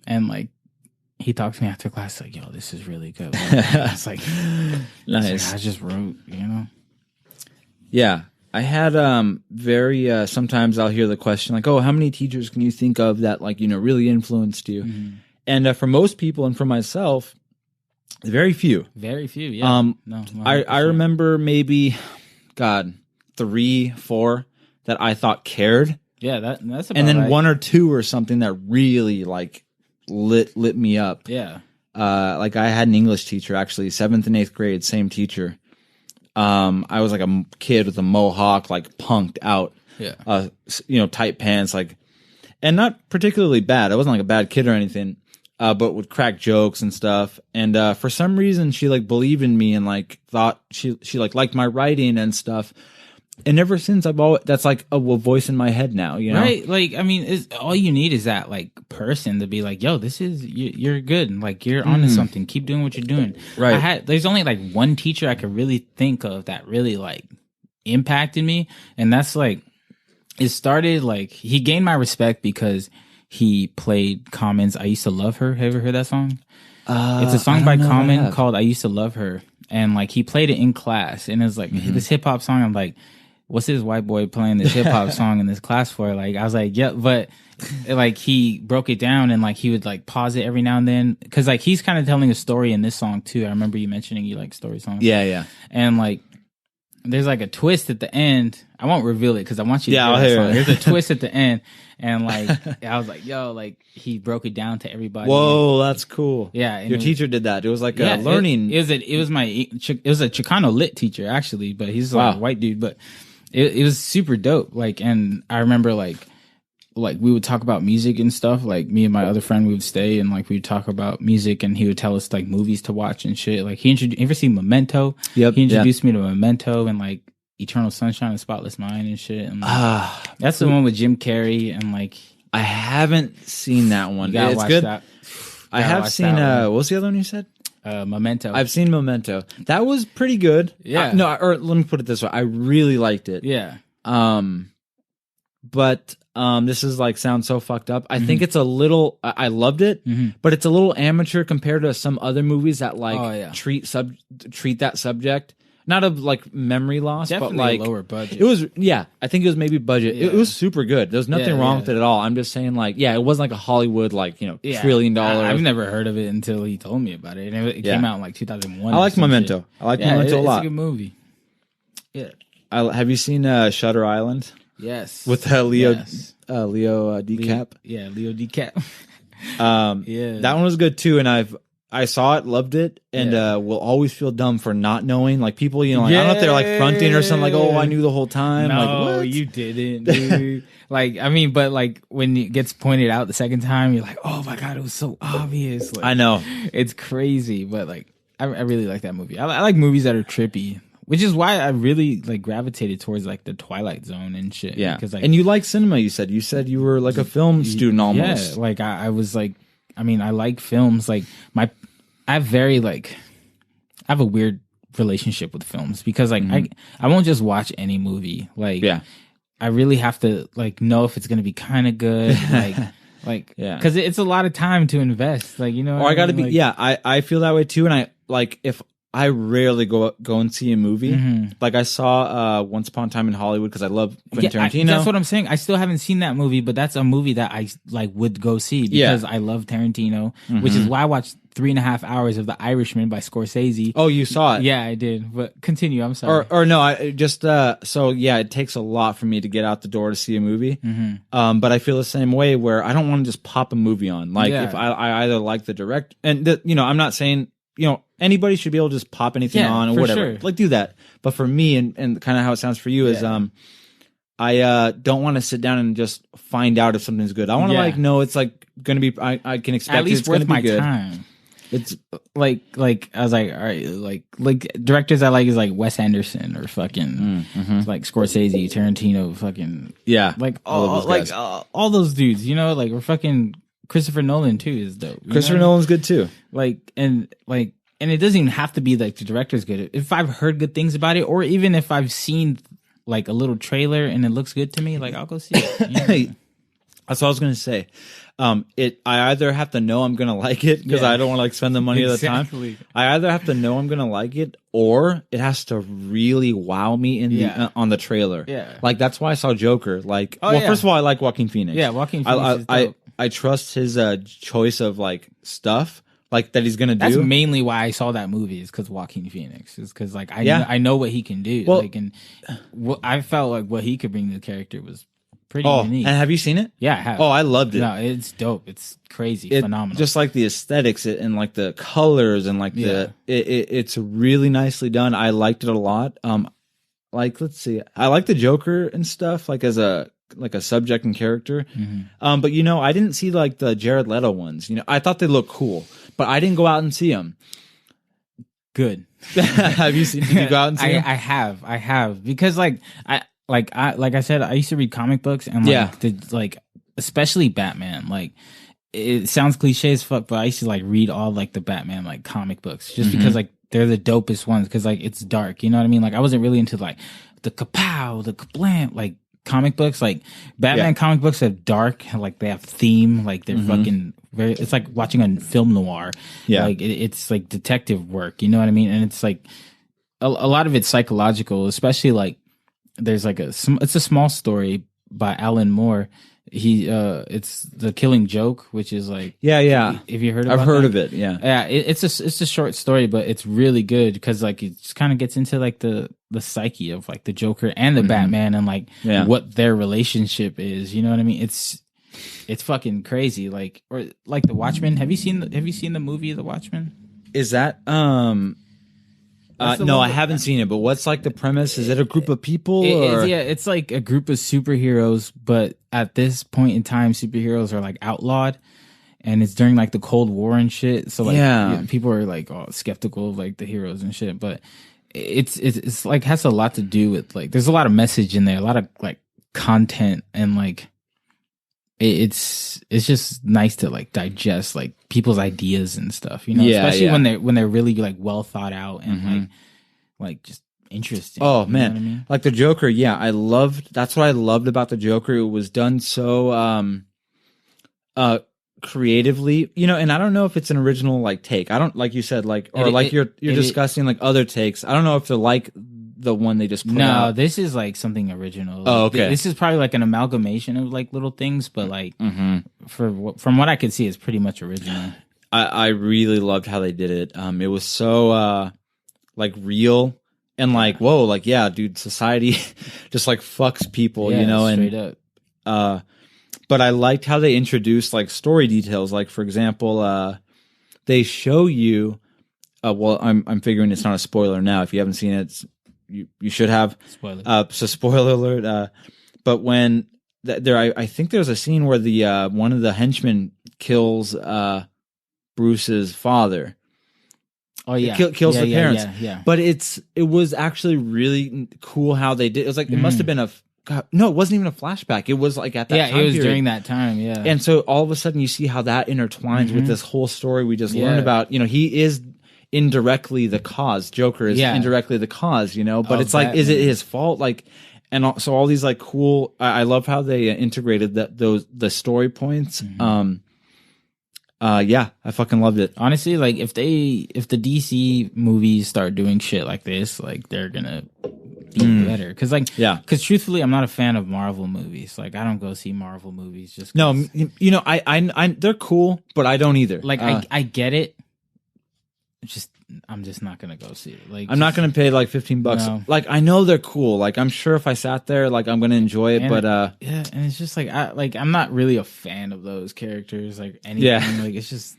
B: and like, he talked to me after class, like, yo, this is really good. It's like, nice. I just wrote, you know?
A: Yeah. I had very sometimes I'll hear the question like, oh, how many teachers can you think of that like, you know, really influenced you? And for most people and for myself, very few.
B: Very few, yeah. No,
A: I remember maybe, God, 3, 4 that I thought cared.
B: Yeah, that's about
A: and then
B: right.
A: 1 or 2 or something that really like lit me up.
B: Yeah.
A: Like I had an English teacher actually, 7th and 8th grade, same teacher. I was like a kid with a mohawk, like punked out, you know, tight pants, like, and not particularly bad. I wasn't like a bad kid or anything, but would crack jokes and stuff. And for some reason, she like believed in me and like thought she like liked my writing and stuff. And ever since that's like a voice in my head now, you know?
B: Right. Like, I mean, all you need is that like person to be like, yo, this is, you're good. And like, you're onto something. Keep doing what you're doing.
A: Right.
B: There's only like one teacher I could really think of that really like impacted me. And that's like, it started like, he gained my respect because he played Common's I Used to Love Her. Have you ever heard that song? It's a song by Common called I Used to Love Her. And like, he played it in class, and it was like this hip hop song. I'm like, what's this white boy playing this hip hop song in this class for? Like, I was like, yeah, but like he broke it down, and like he would like pause it every now and then, because like he's kind of telling a story in this song too. I remember you mentioning you like story songs.
A: Yeah.
B: And like there's like a twist at the end. I won't reveal it because I want you to hear
A: I'll
B: the
A: hear
B: song.
A: it.
B: There's a twist at the end, and like I was like, yo, like he broke it down to everybody.
A: Whoa, that's cool.
B: Yeah, and
A: your teacher did that. It was like a learning.
B: It was a Chicano lit teacher actually, but he's like a white dude. But it was super dope. Like, and I remember like we would talk about music and stuff. Like me and my other friend, we would stay and like we'd talk about music, and he would tell us like movies to watch and shit. Like you ever seen Memento?
A: Yep.
B: He introduced me to Memento and like Eternal Sunshine of the Spotless Mind and shit. And like, that's the one with Jim Carrey, and like
A: I haven't seen that one.
B: you gotta
A: It's
B: watch
A: good.
B: that.
A: I have seen. What was the other one you said?
B: Memento.
A: I've seen Memento. That was pretty good.
B: Yeah.
A: Or let me put it this way. I really liked it.
B: Yeah.
A: But this is like sounds so fucked up. I think it's a little. I loved it, but it's a little amateur compared to some other movies that like treat that subject. Not of like memory loss,
B: Definitely
A: but like
B: lower budget.
A: It was, I think it was maybe budget. It was super good. There's nothing wrong with it at all. I'm just saying, like, it wasn't like a Hollywood, like, $1 trillion.
B: I've never heard of it until he told me about it. And it came out in like 2001.
A: I like Memento. Shit. I like Memento a lot.
B: It's a good movie. Yeah.
A: Have you seen Shutter Island?
B: Yes.
A: With Leo DiCap?
B: Leo DiCap.
A: That one was good too, and I saw it, loved it, and will always feel dumb for not knowing. Like people, like, I don't know if they're like fronting or something. Like, oh, I knew the whole time.
B: No,
A: like, what?
B: You didn't, dude. Like, I mean, but like when it gets pointed out the second time, you're like, oh my god, it was so obvious. Like,
A: I know,
B: it's crazy, but like, I really like that movie. I like movies that are trippy, which is why I really like gravitated towards like the Twilight Zone and shit.
A: Yeah,
B: because like,
A: and you like cinema. You said you were like a film student almost.
B: Yeah, like I was like, I mean, I like films. Like I have a weird relationship with films, because like I won't just watch any movie. Like
A: Yeah.
B: I really have to like know if it's gonna be kind of good. Like
A: Yeah.
B: because it's a lot of time to invest. Like, you know,
A: Or I got to be,
B: like,
A: I feel that way too. And I like, if I rarely go and see a movie, like I saw Once Upon a Time in Hollywood because I love Quentin Tarantino.
B: That's what I'm saying. I still haven't seen that movie, but that's a movie that I like would go see because I love Tarantino, which is why I watched 3.5 hours of The Irishman by Scorsese.
A: Oh, you saw it?
B: Yeah, I did. But continue. I'm sorry.
A: Or no, I just so yeah, it takes a lot for me to get out the door to see a movie. But I feel the same way where I don't want to just pop a movie on. Like if I either like the direct, and you know, I'm not saying, you know, anybody should be able to just pop anything on or whatever.
B: Sure.
A: Like do that. But for me, and kind of how it sounds for you is I don't want to sit down and just find out if something's good. I want to like know it's like going to be. I can expect
B: at least
A: it's going to
B: worth
A: be
B: my
A: good.
B: time.
A: It's
B: like I was like, all right, like directors I like is like Wes Anderson or fucking like Scorsese, Tarantino, fucking like all those dudes, you know, like we're fucking Christopher Nolan too is dope.
A: Christopher Nolan's good too.
B: And it doesn't even have to be like the director's good. If I've heard good things about it, or even if I've seen like a little trailer and it looks good to me, like I'll go see it. You know?
A: That's what I was gonna say. I either have to know I'm gonna like it because I don't want to like spend the money at the time. I either have to know I'm gonna like it, or it has to really wow me in the on the trailer. Yeah, like that's why I saw Joker. Like, first of all, I like Joaquin Phoenix.
B: Yeah, Joaquin Phoenix is dope.
A: I trust his choice of like stuff like that he's gonna do.
B: That's mainly why I saw that movie, is because Joaquin Phoenix, is because like I know what he can do. Well, like, and I felt like what he could bring to the character was pretty unique.
A: And have you seen it?
B: Yeah, I have.
A: Oh, I loved it.
B: No, it's dope. It's crazy, phenomenal.
A: Just like the aesthetics and like the colors and like it's really nicely done. I liked it a lot. Like let's see, I like the Joker and stuff like as a subject and character. But you know, I didn't see like the Jared Leto ones. You know, I thought they looked cool, but I didn't go out and see them.
B: Good.
A: Have you seen? Did you go out and see them?
B: I have because like I said, I used to read comic books and like especially Batman. Like it sounds cliche as fuck, but I used to like read all like the Batman like comic books just because like they're the dopest ones, because like it's dark. You know what I mean? Like I wasn't really into like the kapow, the kablam, like comic books. Like Batman comic books are dark, like they have theme, like they're fucking very. It's like watching a film noir. Yeah, like it's like detective work. You know what I mean? And it's like a lot of it's psychological, especially like. There's like it's a small story by Alan Moore. It's The Killing Joke, which is like If you heard, I've
A: heard of it. Yeah,
B: it's a short story, but it's really good because like it just kind of gets into like the psyche of like the Joker and the Batman and like what their relationship is. You know what I mean? It's fucking crazy. Like or like The Watchmen. Have you seen the movie The Watchmen?
A: Is that no, I haven't seen it, but what's like the premise? Is it a group of people?
B: It's like a group of superheroes, but at this point in time, superheroes are like outlawed, and it's during like the Cold War and shit. So like people are like skeptical of like the heroes and shit, but it's like has a lot to do with like there's a lot of message in there, a lot of like content, and like it's just nice to like digest like people's ideas and stuff, you know, especially when they're really like well thought out and like just interesting.
A: Oh man,
B: you know what I mean?
A: Like the Joker, that's what I loved about the Joker. It was done so creatively, you know, and I don't know if it's an original like take. I don't, like you said, like or you're discussing like other takes. I don't know if they're like the one they just put out.
B: No, this is like something original.
A: Oh, okay.
B: This is probably like an amalgamation of like little things, but like from what I could see, it's pretty much original.
A: I really loved how they did it. It was so like real and like whoa, like dude, society just like fucks people, you know,
B: straight
A: and
B: up.
A: But I liked how they introduced like story details. Like for example, they show you. Well, I'm figuring it's not a spoiler now. If you haven't seen it, you should have.
B: Spoiler.
A: So spoiler alert. But when I think there's a scene where the one of the henchmen kills Bruce's father.
B: Oh yeah,
A: kills the parents.
B: Yeah.
A: But it was actually really cool how they did. It was like it must have been no, it wasn't even a flashback. It was like at that time.
B: Yeah, it was
A: period.
B: during that time. Yeah,
A: and so all of a sudden you see how that intertwines with this whole story we just learned about. You know, he is indirectly the cause. Joker is indirectly the cause, you know. But it's like, is it his fault? Like, and so all these like cool. I love how they integrated the story points. Yeah, I fucking loved it.
B: Honestly, like if the DC movies start doing shit like this, like they're gonna be better. Because truthfully, I'm not a fan of Marvel movies. Like I don't go see Marvel movies just 'cause.
A: No, you know, I they're cool, but I don't either.
B: Like I get it. I'm just not gonna go see it. Like
A: I'm not gonna pay like $15. No. Like I know they're cool. Like I'm sure if I sat there, like I'm gonna enjoy it. But
B: yeah, and it's just like I'm not really a fan of those characters. Like anything. Yeah. Like it's just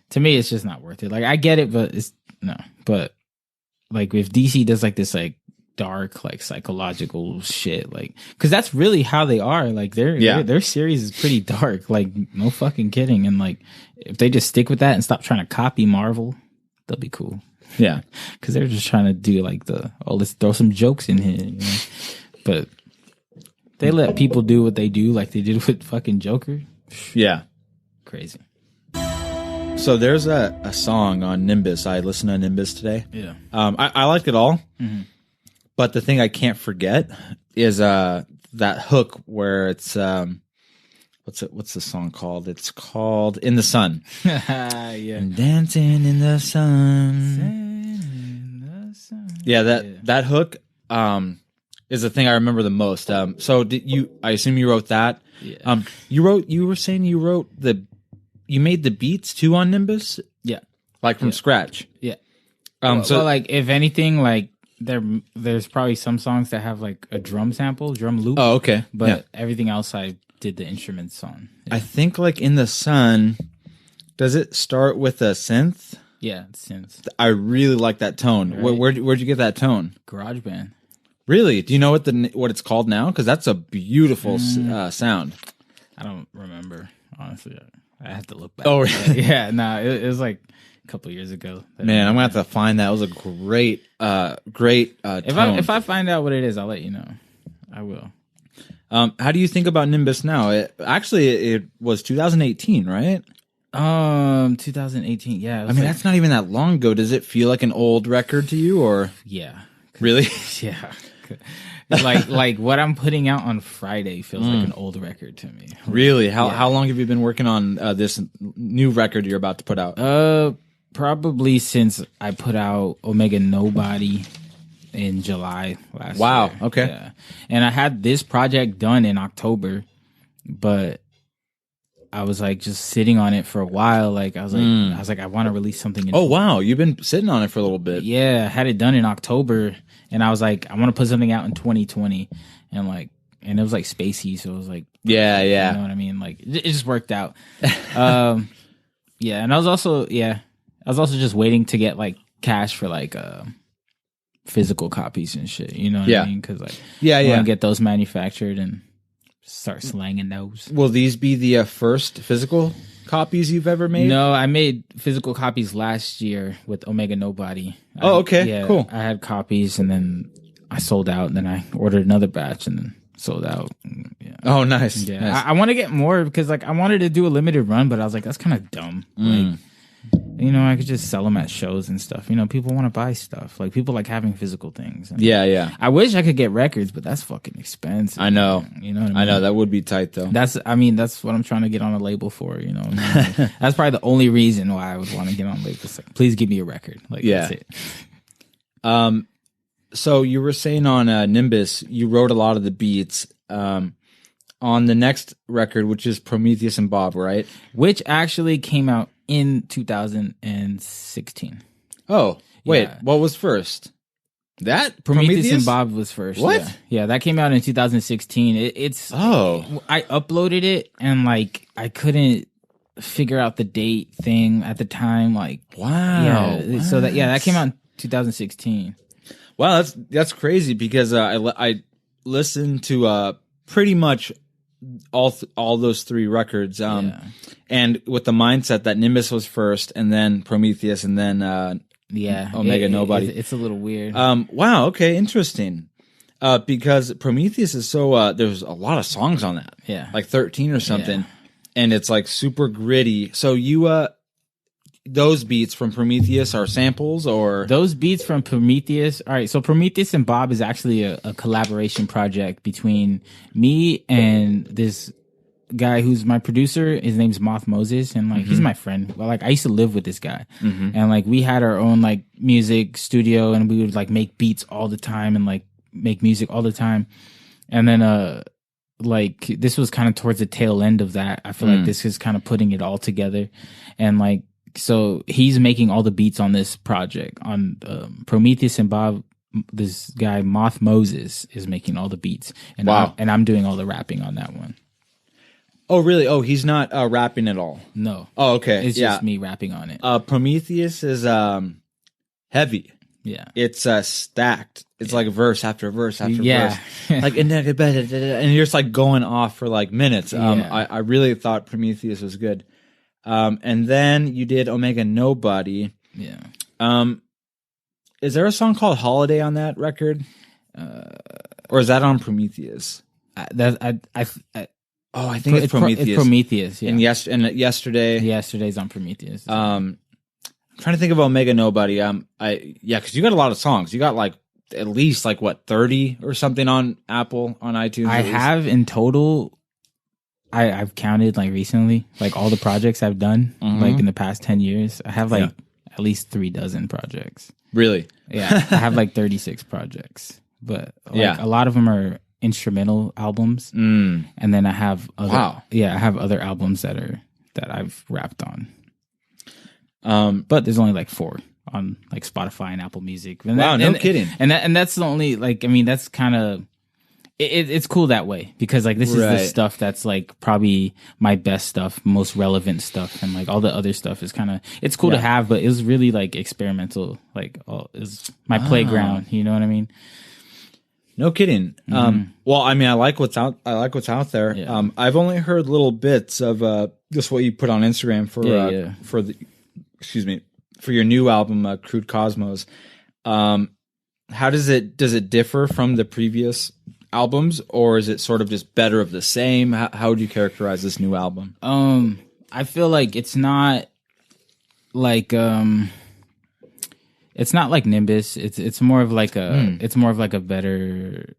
B: to me, it's just not worth it. Like I get it, but it's no. But like if DC does like this like dark like psychological shit, like because that's really how they are. Like their series is pretty dark. Like no fucking kidding. And like if they just stick with that and stop trying to copy Marvel, they'll be cool.
A: Yeah,
B: because they're just trying to do like let's throw some jokes in here, you know? But they let people do what they do, like they did with fucking Joker.
A: Yeah,
B: crazy.
A: So there's a song on Nimbus. I listened to Nimbus today.
B: Yeah,
A: I liked it all, but the thing I can't forget is that hook where it's what's the song called? It's called "In the Sun."
B: Yeah,
A: and dancing in the sun. Yeah, that hook is the thing I remember the most. So did you? I assume you wrote that.
B: Yeah.
A: You were saying you made the beats too on Nimbus.
B: Yeah,
A: like from scratch.
B: Yeah.
A: So
B: like if anything, like there's probably some songs that have like a drum loop.
A: Oh, okay.
B: But everything else I did the instruments on.
A: Yeah. I think like "In the Sun," does it start with a synth?
B: Yeah, synth.
A: I really like that tone. Right. Where'd you get that tone?
B: GarageBand.
A: Really? Do you know what it's called now? Because that's a beautiful sound.
B: I don't remember, honestly. I have to look back.
A: Oh, really?
B: Yeah. No, it was like a couple years ago.
A: Man, I'm gonna have to find that. It was a great tone.
B: If I find out what it is, I'll let you know. I will.
A: How do you think about Nimbus now? It was 2018, right?
B: 2018. Yeah.
A: I mean, that's not even that long ago. Does it feel like an old record to you, or?
B: Yeah.
A: Really?
B: Yeah. like what I'm putting out on Friday feels like an old record to me.
A: Really? How long have you been working on this new record you're about to put out?
B: Probably since I put out Omega Nobody in July last year.
A: Wow. Okay.
B: Yeah. And I had this project done in October, but I was like just sitting on it for a while. Like I was like, I want to release something.
A: Oh wow, you've been sitting on it for a little bit.
B: Yeah, I had it done in October, and I was like, I want to put something out in 2020, and it was like spacey, so it was like,
A: yeah,
B: you know what I mean? Like it just worked out. Yeah, and I was also just waiting to get like cash for like physical copies and shit. You know what I mean? Because like, I want to get those manufactured and start slanging those.
A: Will these be the first physical copies you've ever made?
B: No, I made physical copies last year with Omega Nobody.
A: Oh, okay, cool.
B: I had copies and then I sold out, and then I ordered another batch and then sold out. Yeah.
A: Oh, nice.
B: Yeah,
A: nice.
B: I want to get more because like I wanted to do a limited run, but I was like, that's kind of dumb. Like, you know, I could just sell them at shows and stuff. You know, people want to buy stuff. Like people like having physical things. And
A: yeah.
B: I wish I could get records, but that's fucking expensive.
A: I know.
B: You know what I mean?
A: I know that would be tight though.
B: That's what I'm trying to get on a label for. You know, that's probably the only reason why I would want to get on a label. It's like, please give me a record. Like that's it.
A: So you were saying on Nimbus, you wrote a lot of the beats. On the next record, which is Prometheus and Bob, right?
B: Which actually came out in 2016.
A: Oh, wait, what was first? That
B: Prometheus and Bob was first.
A: What?
B: Yeah, that came out in 2016. I uploaded it and like I couldn't figure out the date thing at the time. Like,
A: wow.
B: Yeah, so that came out in 2016.
A: Wow, that's crazy because I listened to pretty much all those three records, and with the mindset that Nimbus was first, and then Prometheus, and then Omega Nobody.
B: It's a little weird.
A: Wow. Okay. Interesting. Because Prometheus is so there's a lot of songs on that.
B: Yeah.
A: Like 13 or something, and it's like super gritty. So you those beats from Prometheus are samples or
B: Those beats from Prometheus. All right, so Prometheus and Bob is actually a collaboration project between me and this guy who's my producer. His name's Moth Moses, and like he's my friend. Well, like I used to live with this guy, and like we had our own like music studio, and we would like make beats all the time and like make music all the time. And then like this was kind of towards the tail end of that. I feel like this is kind of putting it all together, and like so he's making all the beats on this project on Prometheus and Bob. This guy Moth Moses is making all the beats, and I'm doing all the rapping on that one.
A: Oh, really? Oh, he's not rapping at all.
B: No.
A: Oh, okay.
B: It's just me rapping on it.
A: Prometheus is heavy.
B: Yeah.
A: It's stacked. It's like verse after verse after
B: Yeah.
A: verse. Like and you're just like going off for like minutes. I really thought Prometheus was good. And then you did Omega Nobody.
B: Yeah.
A: Is there a song called Holiday on that record? Or is that on Prometheus? I think it's Prometheus.
B: It's Prometheus, yeah.
A: And
B: Yesterday's on Prometheus.
A: I'm trying to think of Omega Nobody. Because you got a lot of songs. You got like at least like what 30 or something on Apple on iTunes.
B: I have in total. I've counted like recently, like all the projects I've done, like in the past 10 years. I have like at least 36 projects.
A: Really?
B: Yeah, I have like 36 projects, but like a lot of them are instrumental albums, and then I have other, I have other albums that I've rapped on. But there's only like 4 on like Spotify and Apple Music. And
A: no kidding.
B: And that's the only like I mean that's kind of it's cool that way because like this is the stuff that's like probably my best stuff, most relevant stuff, and like all the other stuff is kind of it's cool to have, but it was really like experimental, like is my playground. You know what I mean?
A: No kidding. Well, I mean, I like what's out there.
B: Yeah.
A: I've only heard little bits of just what you put on Instagram for your new album, Crude Cosmos. How does it differ from the previous albums, or is it sort of just better of the same? How would you characterize this new album?
B: I feel like it's not like it's not like Nimbus. It's more of like a it's more of like a better.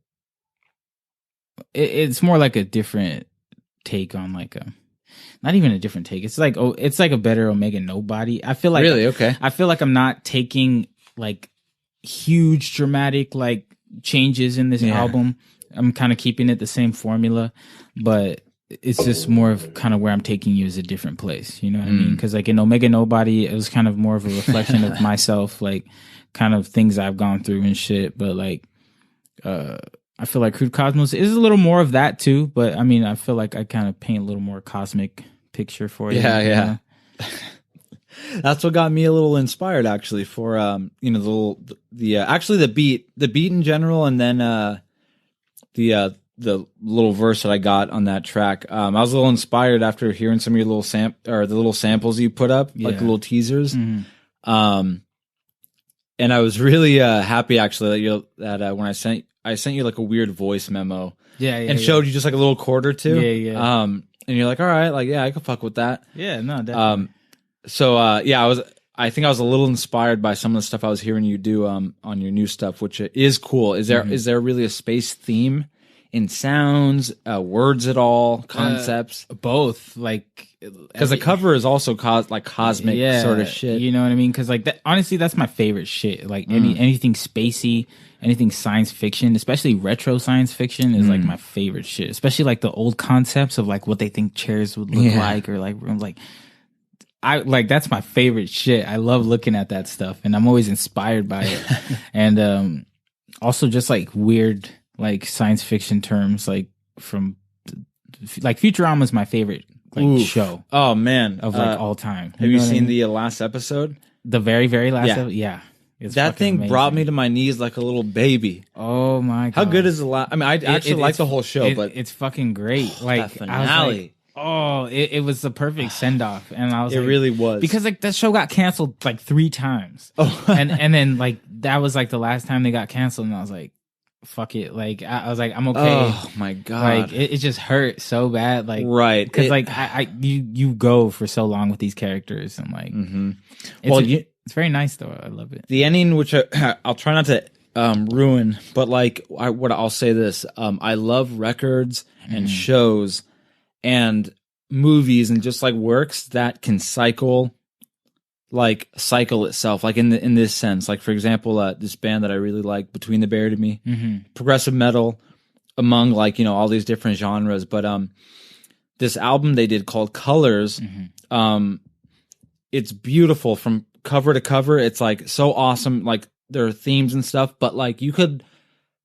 B: It's more like a different take on like a, not even a different take. It's like a better Omega Nobody. I feel like
A: really okay.
B: I feel like I'm not taking like huge dramatic like changes in this album. I'm kind of keeping it the same formula, but it's just more of kind of where I'm taking you is a different place. You know what I mean? Because like in Omega Nobody, it was kind of more of a reflection of myself, like kind of things I've gone through and shit. But like, I feel like Crude Cosmos is a little more of that too. But I mean, I feel like I kind of paint a little more cosmic picture for you.
A: Yeah.
B: You know?
A: That's what got me a little inspired actually for actually the beat in general, and then the little verse that I got on that track. I was a little inspired after hearing some of your little the little samples you put up, like the little teasers. And I was really happy actually that when I sent you like a weird voice memo, and showed you just like a little chord or two, and you're like, all right, like I can fuck with that.
B: Yeah, no, definitely.
A: I think I was a little inspired by some of the stuff I was hearing you do on your new stuff, which is cool. Is there really a space theme in sounds, words at all, concepts?
B: Both, like
A: because the cover is also cosmic sort of shit.
B: You know what I mean? Because like honestly, that's my favorite shit. Like anything spacey, anything science fiction, especially retro science fiction, is like my favorite shit. Especially like the old concepts of like what they think chairs would look like, or like rooms. Like that's my favorite shit. I love looking at that stuff, and I'm always inspired by it. And also just like weird like science fiction terms, like from like Futurama is my favorite show.
A: Oh man,
B: of like all time.
A: Have you seen the last episode?
B: The very last episode? Yeah.
A: That thing amazing. Brought me to my knees like a little baby.
B: Oh my god!
A: How good is the last? I mean, I actually like the whole show, but
B: it's fucking great. Like
A: the finale.
B: It was the perfect send off, and I was.
A: It really was,
B: because like that show got canceled like 3 times. Oh, and then like that was like the last time they got canceled, and I was like, fuck it. Like I was like, I'm okay.
A: Oh my God.
B: Like it just hurt so bad. Like
A: right.
B: because like you go for so long with these characters and like it's very nice though. I love it.
A: The ending, which I'll try not to ruin, but like I'll say this: I love records and shows and movies and just like works that can cycle itself, like in this sense. Like for example, this band that I really like, Between the Buried and Me, progressive metal among like all these different genres, but this album they did called Colors, it's beautiful from cover to cover. It's like so awesome, like there are themes and stuff, but like you could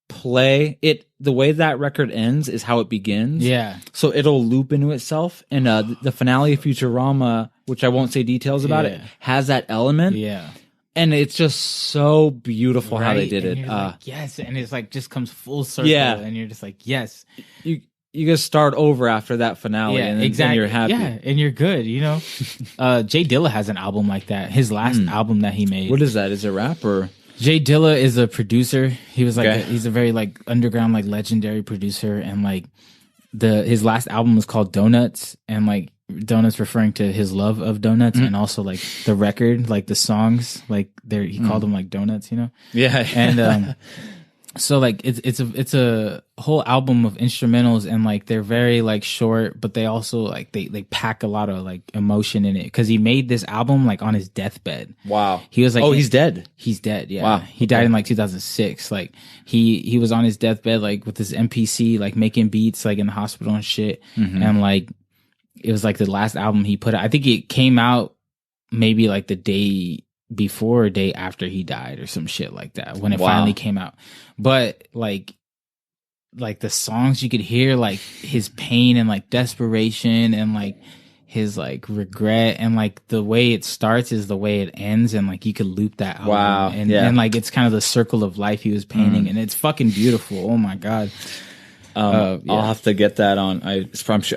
A: play it the way that record ends is how it begins.
B: Yeah.
A: So it'll loop into itself. And the finale of Futurama, which I won't say details about it, has that element.
B: Yeah.
A: And it's just so beautiful how they did
B: and
A: it.
B: You're like, yes. And it's like just comes full circle.
A: Yeah.
B: And you're just like, yes.
A: You just start over after that finale.
B: Yeah,
A: and
B: exactly.
A: you're happy.
B: Yeah, and you're good, Jay Dilla has an album like that. His last album that he made.
A: What is that? Is it rap or?
B: Jay Dilla is a producer. He was like he's a very like underground like legendary producer, and like his last album was called Donuts, and like donuts referring to his love of donuts, and also like the record, like the songs, like he called them like donuts,
A: Yeah,
B: and so like it's a whole album of instrumentals, and like they're very like short, but they also like they pack a lot of like emotion in it, because he made this album like on his deathbed.
A: Wow.
B: He was like,
A: he's dead.
B: He's dead. Yeah.
A: Wow.
B: He died in like 2006. Like he was on his deathbed, like with his MPC, like making beats, like in the hospital and shit. And like it was like the last album he put out. I think it came out maybe like the day before or day after he died or some shit like that, when it finally came out. But like the songs you could hear, like his pain and like desperation and like his like regret, and like the way it starts is the way it ends, and like you could loop that album. And like it's kind of the circle of life he was painting, and it's fucking beautiful. Oh my God.
A: I'll have to get that on. I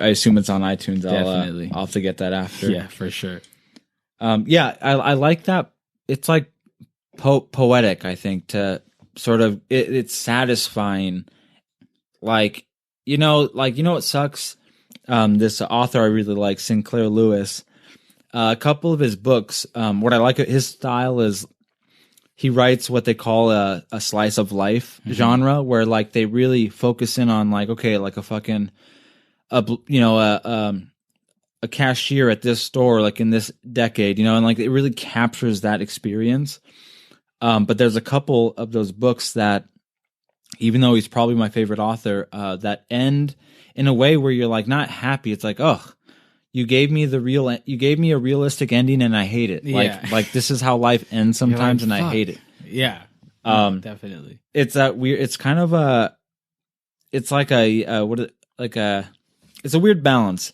A: assume it's on iTunes.
B: Definitely.
A: I'll have to get that after.
B: Yeah, for sure.
A: I like that. It's like poetic, I think, to sort of it's satisfying. Like what sucks. This author I really like, Sinclair Lewis. A couple of his books. What I like his style is he writes what they call a slice of life genre, where like they really focus in on like, okay, like a fucking a cashier at this store, like in this decade, and like it really captures that experience. But there's a couple of those books that, even though he's probably my favorite author, that end in a way where you're like not happy. It's like, oh, you gave me a realistic ending, and I hate it.
B: Yeah.
A: Like this is how life ends sometimes,
B: like,
A: and I hate it.
B: Yeah. Definitely.
A: It's that weird. It's kind of it's like it's a weird balance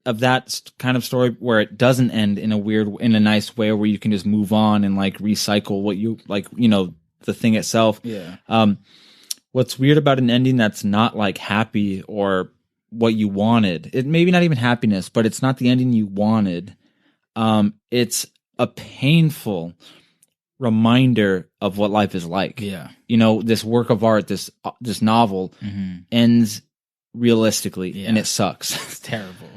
A: of that kind of story where it doesn't end in a nice way, where you can just move on and like recycle what you like, the thing itself.
B: Yeah.
A: What's weird about an ending that's not like happy or what you wanted, it maybe not even happiness, but it's not the ending you wanted. It's a painful reminder of what life is like.
B: Yeah.
A: This work of art, this novel ends realistically, and it sucks.
B: It's terrible.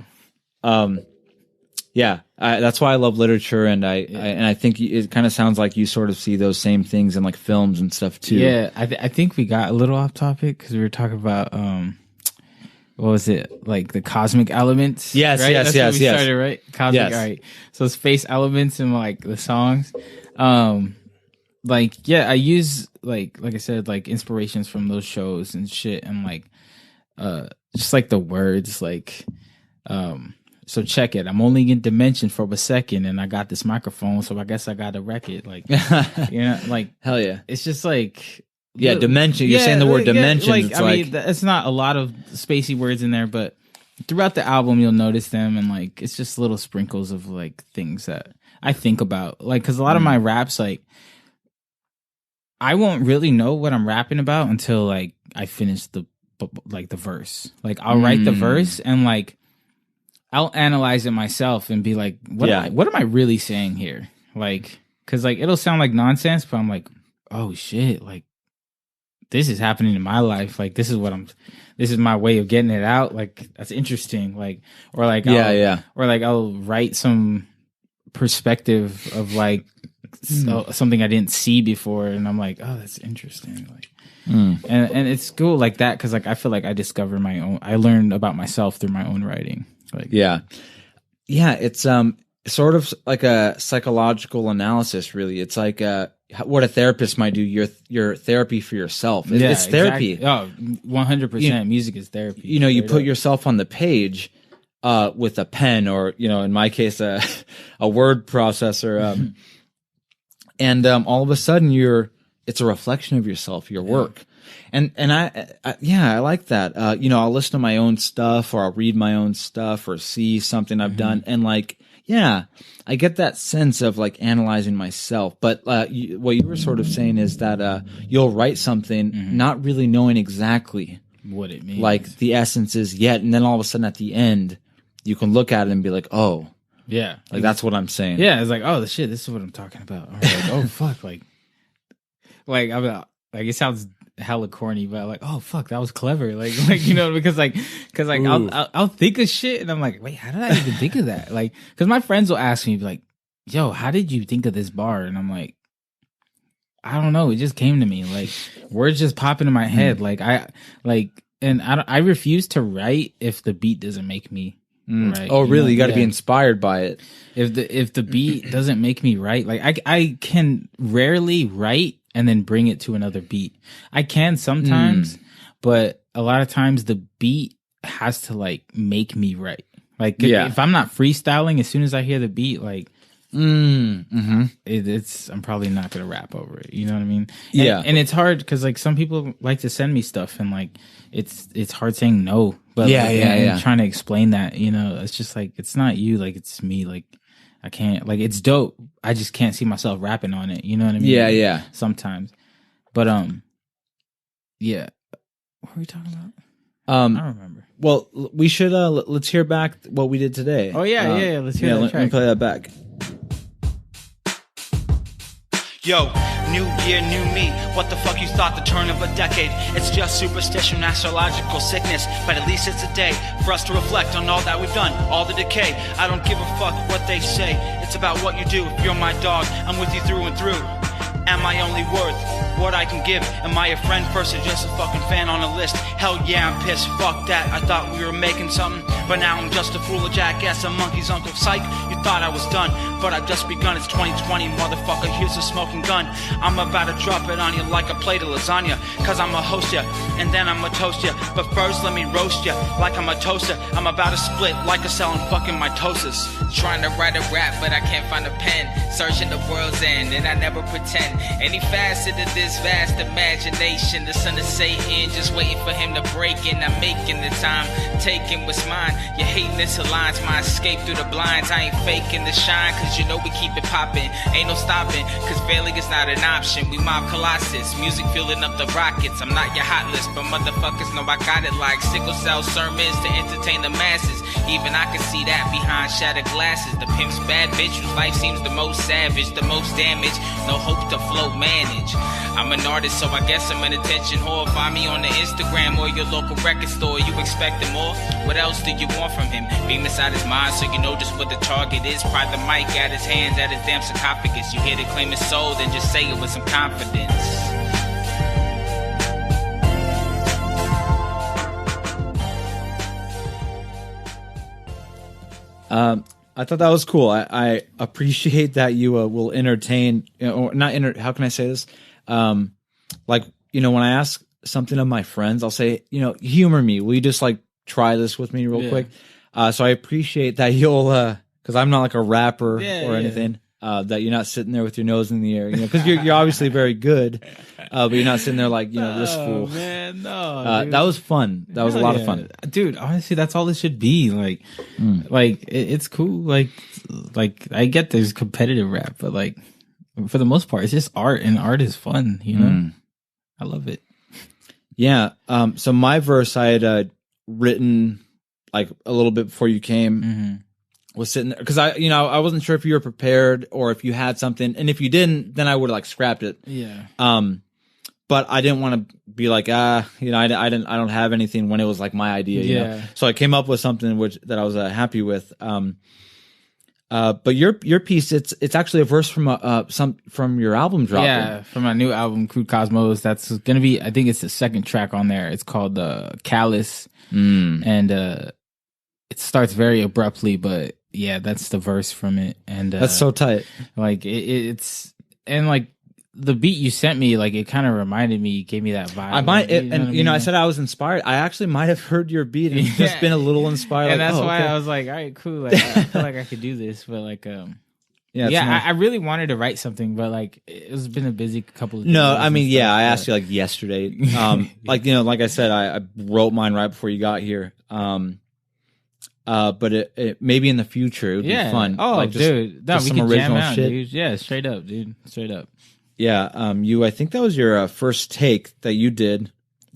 A: That's why I love literature, and I think it kind of sounds like you sort of see those same things in like films and stuff too.
B: Yeah, I think we got a little off topic because we were talking about what was it, like the cosmic elements?
A: Yes,
B: right?
A: yes.
B: Started, right? Cosmic,
A: yes.
B: All right. So space elements and like the songs. I use like I said, like inspirations from those shows and shit, and like just like the words, like so check it. I'm only in dimension for a second, and I got this microphone, so I guess I got to wreck it. Like, like
A: hell yeah.
B: It's just like
A: dimension. You're saying the word dimension.
B: Like, I mean, it's not a lot of spacey words in there, but throughout the album, you'll notice them, and like it's just little sprinkles of like things that I think about. Like, because a lot of my raps, like, I won't really know what I'm rapping about until like I finish the verse. Like, I'll write the verse and like I'll analyze it myself and be like, what am I really saying here? Like, because like it'll sound like nonsense, but I'm like, oh shit, like this is happening in my life. Like, this is my way of getting it out. Like, that's interesting. Like, or like, or like I'll write some perspective of like something I didn't see before. And I'm like, oh, that's interesting. Like, and it's cool like that. Cause like, I feel like I discover I learned about myself through my own writing. Like,
A: yeah. It's, sort of like a psychological analysis, really. It's like, what a therapist might do, your therapy for yourself. It's therapy.
B: Exactly. Oh, 100%. Music is therapy.
A: You put yourself on the page with a pen, or in my case, a word processor, and all of a sudden it's a reflection of yourself, your work. And I like that. I'll listen to my own stuff, or I'll read my own stuff, or see something I've done, and like, I get that sense of like analyzing myself. But what you were sort of saying is that you'll write something not really knowing exactly
B: what it means,
A: like the essence is yet, and then all of a sudden at the end, you can look at it and be like, oh,
B: yeah,
A: like that's what I'm saying.
B: Yeah, it's like, oh, shit, this is what I'm talking about. Or like, oh, fuck, like I'm like, it sounds hella corny, but like, oh fuck, that was clever. Like because I'll think of shit and I'm like, wait, how did I even think of that? Like, because my friends will ask me like, yo, how did you think of this bar? And I'm like, I don't know, it just came to me. Like, words just pop into my head. Like I refuse to write if the beat doesn't make me right.
A: Oh really? You got to be inspired by it.
B: If the beat doesn't make me write, like I can rarely write and then bring it to another beat. I can sometimes, but a lot of times the beat has to like make me write. Like if I'm not freestyling, as soon as I hear the beat, like it's I'm probably not gonna rap over it. You know what I mean? And it's hard because like some people like to send me stuff and like it's hard saying no. But trying to explain that, it's just like it's not you, like it's me, like. I can't, like, it's dope. I just can't see myself rapping on it. You know what I mean?
A: Yeah.
B: Sometimes. But, yeah. What were we talking about? I don't remember.
A: Well, we should, let's hear back what we did today.
B: Oh, yeah. Let's hear that track.
A: Let me play that back.
C: Yo, new year, new me. What the fuck you thought, the turn of a decade? It's just superstition, astrological sickness. But at least it's a day for us to reflect on all that we've done, all the decay. I don't give a fuck what they say. It's about what you do. If you're my dog, I'm with you through and through. Am I only worth what I can give? Am I a friend first or just a fucking fan on a list? Hell yeah, I'm pissed, fuck that. I thought we were making something, but now I'm just a fool, a jackass, a monkey's uncle. Psych, you thought I was done, but I've just begun. It's 2020, motherfucker, here's a smoking gun. I'm about to drop it on you like a plate of lasagna, cause I'ma host ya, and then I'ma toast ya. But first let me roast ya, like I'm a toaster. I'm about to split like a cell and fucking mitosis.
D: Trying to write a rap, but I can't find a pen. Searching the world's end, and I never pretend any facet of this vast imagination. The son of Satan, just waiting for him to break in. I'm making the time, taking what's mine. Your hating aligns my escape through the blinds. I ain't faking the shine, cause you know we keep it popping. Ain't no stopping, cause failing is not an option. We mob Colossus, music filling up the rockets. I'm not your hot list, but motherfuckers know I got it like sickle cell sermons to entertain the masses. Even I can see that behind shattered glasses. The pimp's bad bitch whose life seems the most savage, the most damage, no hope to float manage. I'm an artist, so I guess I'm an attention whore. Find me on the Instagram or your local record store. You expecting more? What else do you want from him? Beam inside his mind so you know just what the target is. Pride the mic at his hands, at his damn sarcophagus. You hear it claim his soul, then just say it with some confidence.
A: I thought that was cool. I appreciate that you will entertain, or not how can I say this? Like, when I ask something of my friends, I'll say, humor me. Will you just like try this with me real quick? So I appreciate that you'll, cause I'm not like a rapper or anything, that you're not sitting there with your nose in the air, cause you're obviously very good, but you're not sitting there like, this fool.
B: Man, no,
A: that was fun. That was a lot of fun.
B: Dude, honestly, that's all it should be. Like, it's cool. Like I get there's competitive rap, but like, for the most part, it's just art, and art is fun, I love it.
A: Yeah. So my verse I had written like a little bit before you came, was sitting there because I wasn't sure if you were prepared or if you had something, and if you didn't, then I would have like scrapped it.
B: Yeah.
A: but I didn't want to be like, I don't have anything when it was like my idea. You know? So I came up with something that I was happy with. But your piece, it's actually a verse from your album dropping.
B: Yeah, from my new album, Crude Cosmos. That's gonna be, I think it's the second track on there. It's called Callous, and it starts very abruptly, but yeah, that's the verse from it, and
A: that's so tight.
B: Like it's and like the beat you sent me, like it kind of reminded me, gave me that vibe.
A: I might,
B: like,
A: I said I was inspired. I actually might have heard your beat and just been a little inspired.
B: And
A: like,
B: that's why
A: okay.
B: I was like, all right, cool. Like, I feel like I could do this, but like,
A: nice.
B: I really wanted to write something, but like, it's been a busy couple of days.
A: No, I mean, I asked you like yesterday. Like, like I said, I wrote mine right before you got here. But it maybe in the future it would be fun.
B: Oh, like
A: dude,
B: no,
A: just
B: we
A: some
B: could
A: original
B: jam out,
A: shit.
B: dude. Yeah, straight up, dude, straight up.
A: Yeah, I think that was your first take that you did,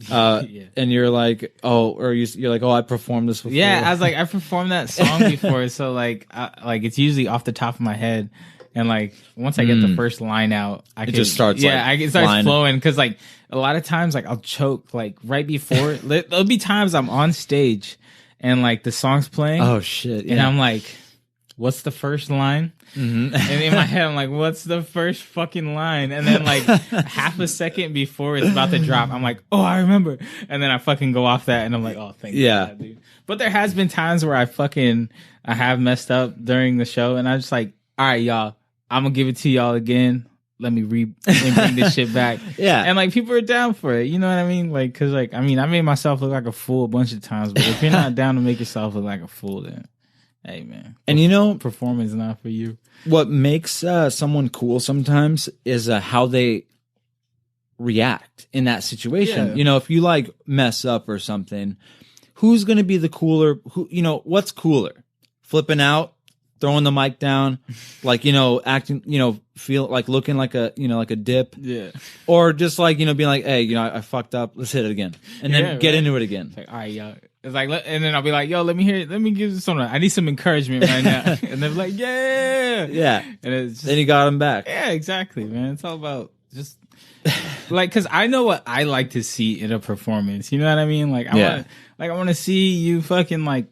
A: and you're like, you're like, I performed this before.
B: Yeah, I was like, I performed that song before, so like, it's usually off the top of my head, and like once I get the first line out,
A: just starts.
B: Yeah, it starts flowing because like a lot of times like I'll choke like right before. There'll be times I'm on stage and like the song's playing.
A: Oh shit! Yeah.
B: And I'm like, what's the first line? And in my head, I'm like, what's the first fucking line? And then like half a second before it's about to drop, I'm like, oh, I remember. And then I fucking go off that and I'm like, oh, thank God, dude. But there has been times where I have messed up during the show and I just like, all right, y'all, I'm gonna give it to y'all again. Let me bring this shit back.
A: Yeah.
B: And like people are down for it. You know what I mean? Like, cause like, I mean, I made myself look like a fool a bunch of times, but if you're not down to make yourself look like a fool, then hey man.
A: And
B: performance not for you.
A: What makes someone cool sometimes is how they react in that situation.
B: Yeah.
A: If you like mess up or something, who's going to be the cooler? What's cooler? Flipping out, throwing the mic down, like, acting, feel like looking like a, like a dip.
B: Yeah.
A: Or just like, being like, hey, I fucked up. Let's hit it again. And then get into it again.
B: It's like, all right, y'all. It's like, and then I'll be like, yo, let me give you something. I need some encouragement right now. And they're like, yeah.
A: Yeah.
B: And it's just,
A: then you got them back.
B: Yeah, exactly, man. It's all about just like, cause I know what I like to see in a performance. You know what I mean? Like, I want to see you fucking like,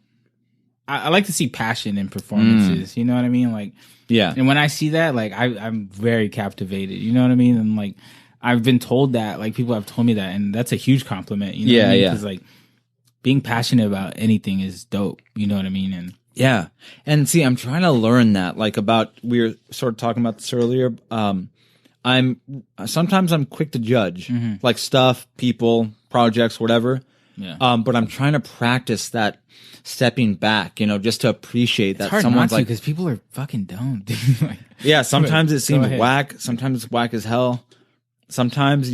B: I like to see passion in performances. You know what I mean? Like,
A: yeah.
B: And when I see that, like, I'm very captivated. You know what I mean? And like, I've been told that, like, people have told me that, and that's a huge compliment. You know what I mean? Because like, being passionate about anything is dope. You know what I mean? And
A: yeah. And see, I'm trying to learn that, like, we were sort of talking about this earlier. Sometimes I'm quick to judge, like stuff, people, projects, whatever.
B: yeah.
A: But I'm trying to practice that stepping back, just to appreciate that
B: hard
A: someone's
B: not to,
A: like,
B: because people are fucking dumb, dude. Like,
A: yeah, sometimes it seems
B: ahead.
A: whack. Sometimes it's whack as hell. Sometimes,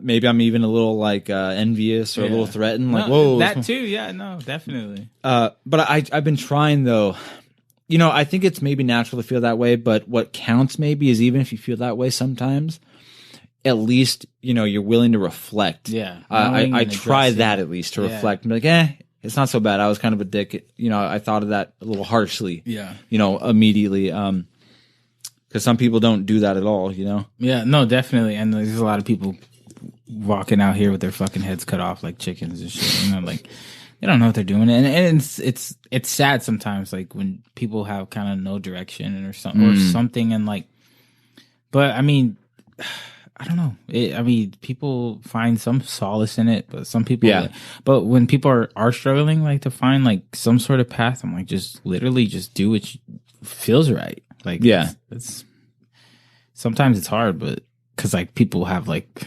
A: maybe I'm even a little like envious or a little threatened. Like, whoa.
B: That too. Yeah, no, definitely.
A: But I've been trying though. I think it's maybe natural to feel that way, but what counts maybe is even if you feel that way sometimes, at least, you're willing to reflect.
B: Yeah.
A: I try that at least to reflect and be like, it's not so bad. I was kind of a dick. I thought of that a little harshly.
B: Yeah.
A: Immediately. Because some people don't do that at all,
B: Yeah, no, definitely. And there's a lot of people walking out here with their fucking heads cut off like chickens and shit. Like they don't know what they're doing, and it's sad sometimes, like when people have kind of no direction or something, and like. But I mean, I don't know. People find some solace in it, but some people.
A: Yeah.
B: But when people are struggling, like to find like some sort of path, I'm like, just literally just do what feels right. Like,
A: yeah,
B: it's sometimes it's hard, but because like people have like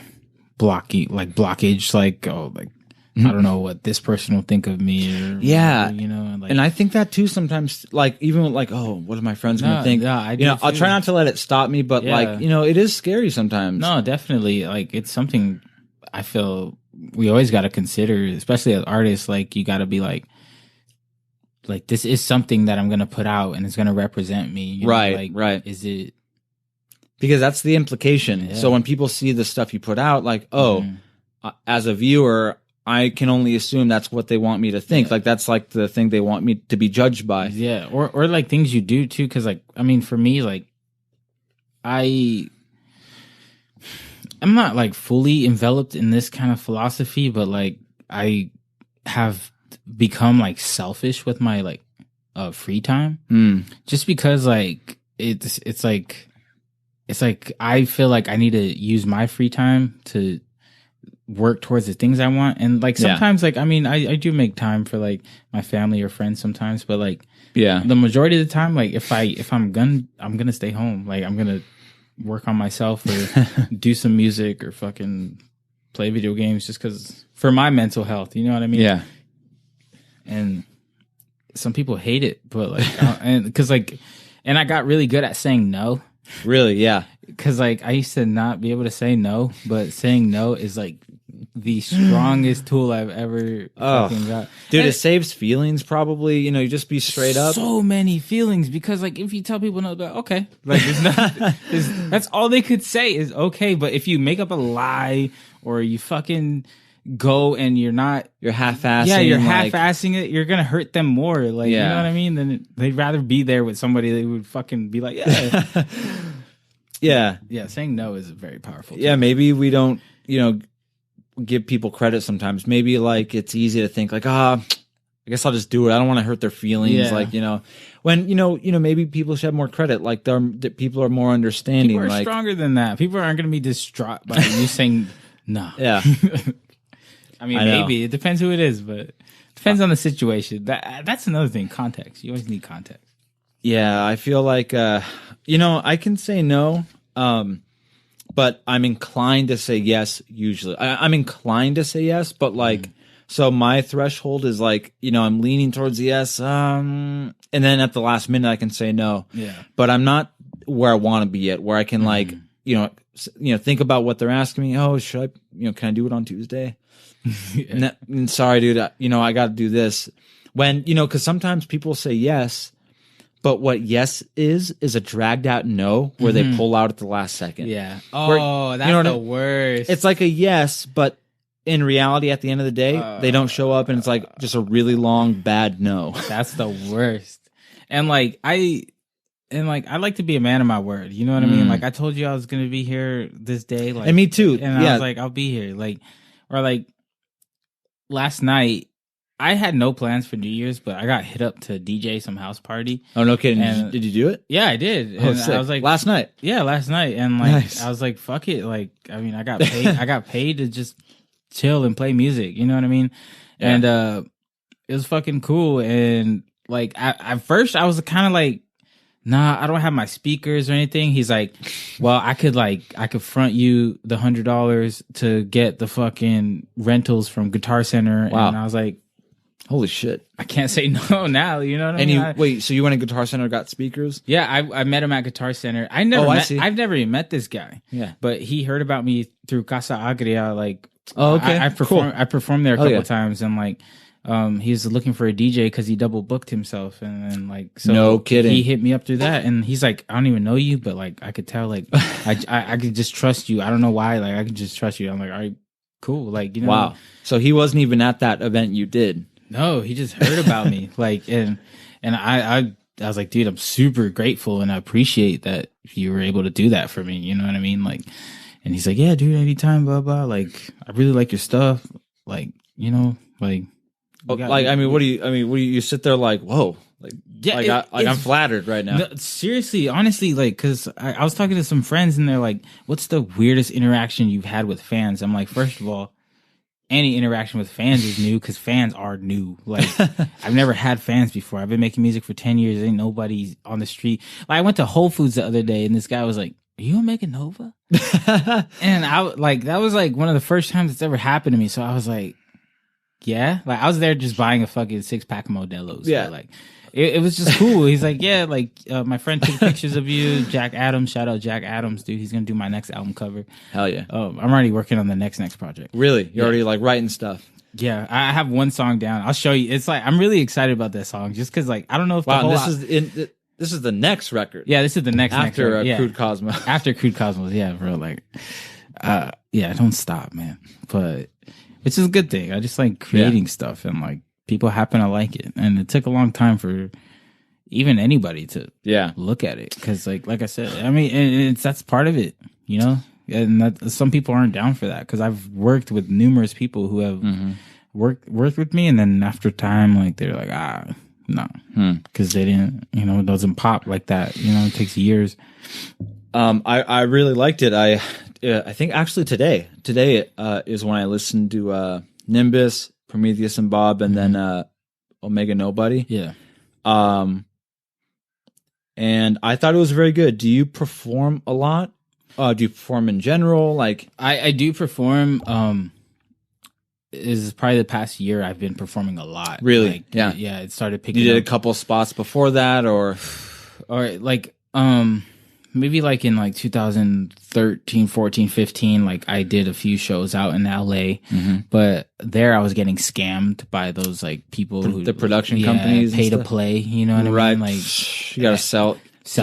B: blockage, like, oh, like I don't know what this person will think of me, or
A: and I think that too sometimes. Like even like, oh, what are my friends going to think?
B: Yeah,
A: I'll try not to let it stop me, but like it is scary sometimes.
B: No, definitely, like it's something I feel we always got to consider, especially as artists. Like you got to be like this is something that I'm going to put out and it's going to represent me.
A: Right.
B: Is it?
A: Because that's the implication.
B: Yeah.
A: So when people see the stuff you put out, like, as a viewer, I can only assume that's what they want me to think. Like that's like the thing they want me to be judged by.
B: Yeah. Or like things you do too. Cause like, I mean, for me, like I'm not like fully enveloped in this kind of philosophy, but like I have become like selfish with my like free time, just because like it's like I feel like I need to use my free time to work towards the things I want, and like sometimes like I mean I do make time for like my family or friends sometimes, but like the majority of the time, like if I'm gonna stay home, like I'm gonna work on myself or do some music or fucking play video games, just because for my mental health, you know what I mean?
A: Yeah.
B: And some people hate it, but like and because like, and I got really good at saying no.
A: Really? Yeah.
B: Because like I used to not be able to say no, but saying no is like the strongest tool I've ever fucking got.
A: Dude,
B: and
A: it saves feelings probably. You know, you just be straight up.
B: So many feelings, because like if you tell people no, but okay, like there's not, that's all they could say is okay. But if you make up a lie or you fucking go and you're half-assing. Yeah, you're half-assing it. You're gonna hurt them more. Like you know what I mean? Then they'd rather be there with somebody that would fucking be like, yeah, yeah. Saying no is very powerful.
A: Yeah, maybe we don't, give people credit sometimes. Maybe like it's easy to think like, I guess I'll just do it. I don't want to hurt their feelings. Yeah. Like, when, maybe people should have more credit. Like people are more understanding.
B: People are stronger than that. People aren't going to be distraught by you saying no. Yeah. I mean, maybe it depends who it is, but it depends on the situation. That's another thing. Context. You always need context.
A: Yeah. I feel like, I can say no. But I'm inclined to say yes usually. I'm inclined to say yes, but like, so my threshold is like, I'm leaning towards yes. And then at the last minute I can say no. Yeah. But I'm not where I want to be yet, where I can like, think about what they're asking me. Oh, should I, can I do it on Tuesday? and sorry, dude, I got to do this. When, cause sometimes people say yes, but what yes is a dragged out no where they pull out at the last second.
B: Yeah. Oh, that's the worst.
A: It's like a yes, but in reality, at the end of the day, they don't show up, and it's like just a really long bad no.
B: That's the worst. And like I like to be a man of my word. You know what I mean? Like I told you I was gonna be here this day. Like,
A: and me too.
B: And I was like, I'll be here. Like, or like last night, I had no plans for New Year's, but I got hit up to DJ some house party.
A: Oh, no kidding. Did you do it?
B: Yeah, I did.
A: Oh,
B: and
A: sick.
B: I was like,
A: last night.
B: Yeah, last night. And like, nice. I was like, fuck it. Like, I mean, I got paid. I got paid to just chill and play music. You know what I mean? Yeah. And it was fucking cool. And like, at first, I was kind of like, nah, I don't have my speakers or anything. He's like, well, I could front you the $100 to get the fucking rentals from Guitar Center. Wow. And I was like,
A: holy shit.
B: I can't say no now, you know what I mean?
A: Wait, so you went to Guitar Center, got speakers?
B: Yeah, I met him at Guitar Center. I've never even met this guy. Yeah. But he heard about me through Casa Agria, like, oh, okay. I performed there a couple times, and like he was looking for a DJ because he double booked himself, and then like, so
A: no kidding,
B: he hit me up through that, and he's like, I don't even know you, but like I could tell, like I could just trust you. I don't know why, like I could just trust you. I'm like, all right, cool, like,
A: wow. So he wasn't even at that event you did.
B: No, he just heard about me, like, and I was like, dude, I'm super grateful and I appreciate that you were able to do that for me. You know what I mean? Like, and he's like, yeah, dude, anytime, blah blah. Like, I really like your stuff. Like, like.
A: What do you sit there like, whoa, like, yeah, I'm flattered right now.
B: No, seriously, honestly, like, cause I was talking to some friends and they're like, what's the weirdest interaction you've had with fans? I'm like, first of all, any interaction with fans is new because fans are new. Like, I've never had fans before. I've been making music for 10 years. Ain't nobody on the street. Like, I went to Whole Foods the other day and this guy was like, are you on Mega Nova? And that was like one of the first times it's ever happened to me. So I was like, yeah, like I was there just buying a fucking 6-pack of Modelo's. Yeah, like it was just cool. He's like, yeah, like my friend took pictures of you, Jack Adams. Shout out Jack Adams, dude. He's gonna do my next album cover.
A: Hell yeah.
B: I'm already working on the next project.
A: Really? You're already like writing stuff?
B: Yeah, I have one song down. I'll show you. It's like I'm really excited about that song just because like I don't know if
A: this is the next record.
B: Yeah, this is the next
A: after
B: next
A: Crude Cosmos.
B: After Crude Cosmos, yeah, bro. Like, yeah, don't stop, man. But it's just a good thing. I just like creating stuff, and like people happen to like it. And it took a long time for even anybody to look at it, because like I said, I mean, that's part of it, you know. and that some people aren't down for that because I've worked with numerous people who have worked with me, and then after time, like they're like, no, because they didn't, it doesn't pop like that. It takes years.
A: I really liked it. I think actually today is when I listened to Nimbus, Prometheus and Bob, and then Omega Nobody.
B: Yeah.
A: And I thought it was very good. Do you perform a lot? Do you perform in general? Like
B: I do perform. Is probably the past year I've been performing a lot.
A: Really?
B: Yeah. It started picking.
A: You did
B: up.
A: a couple spots before that, or
B: like maybe like in like 2013, 14, 15, like I did a few shows out in LA, but there I was getting scammed by those like people who
A: the production companies
B: pay to play. You know what I mean? Like
A: you gotta sell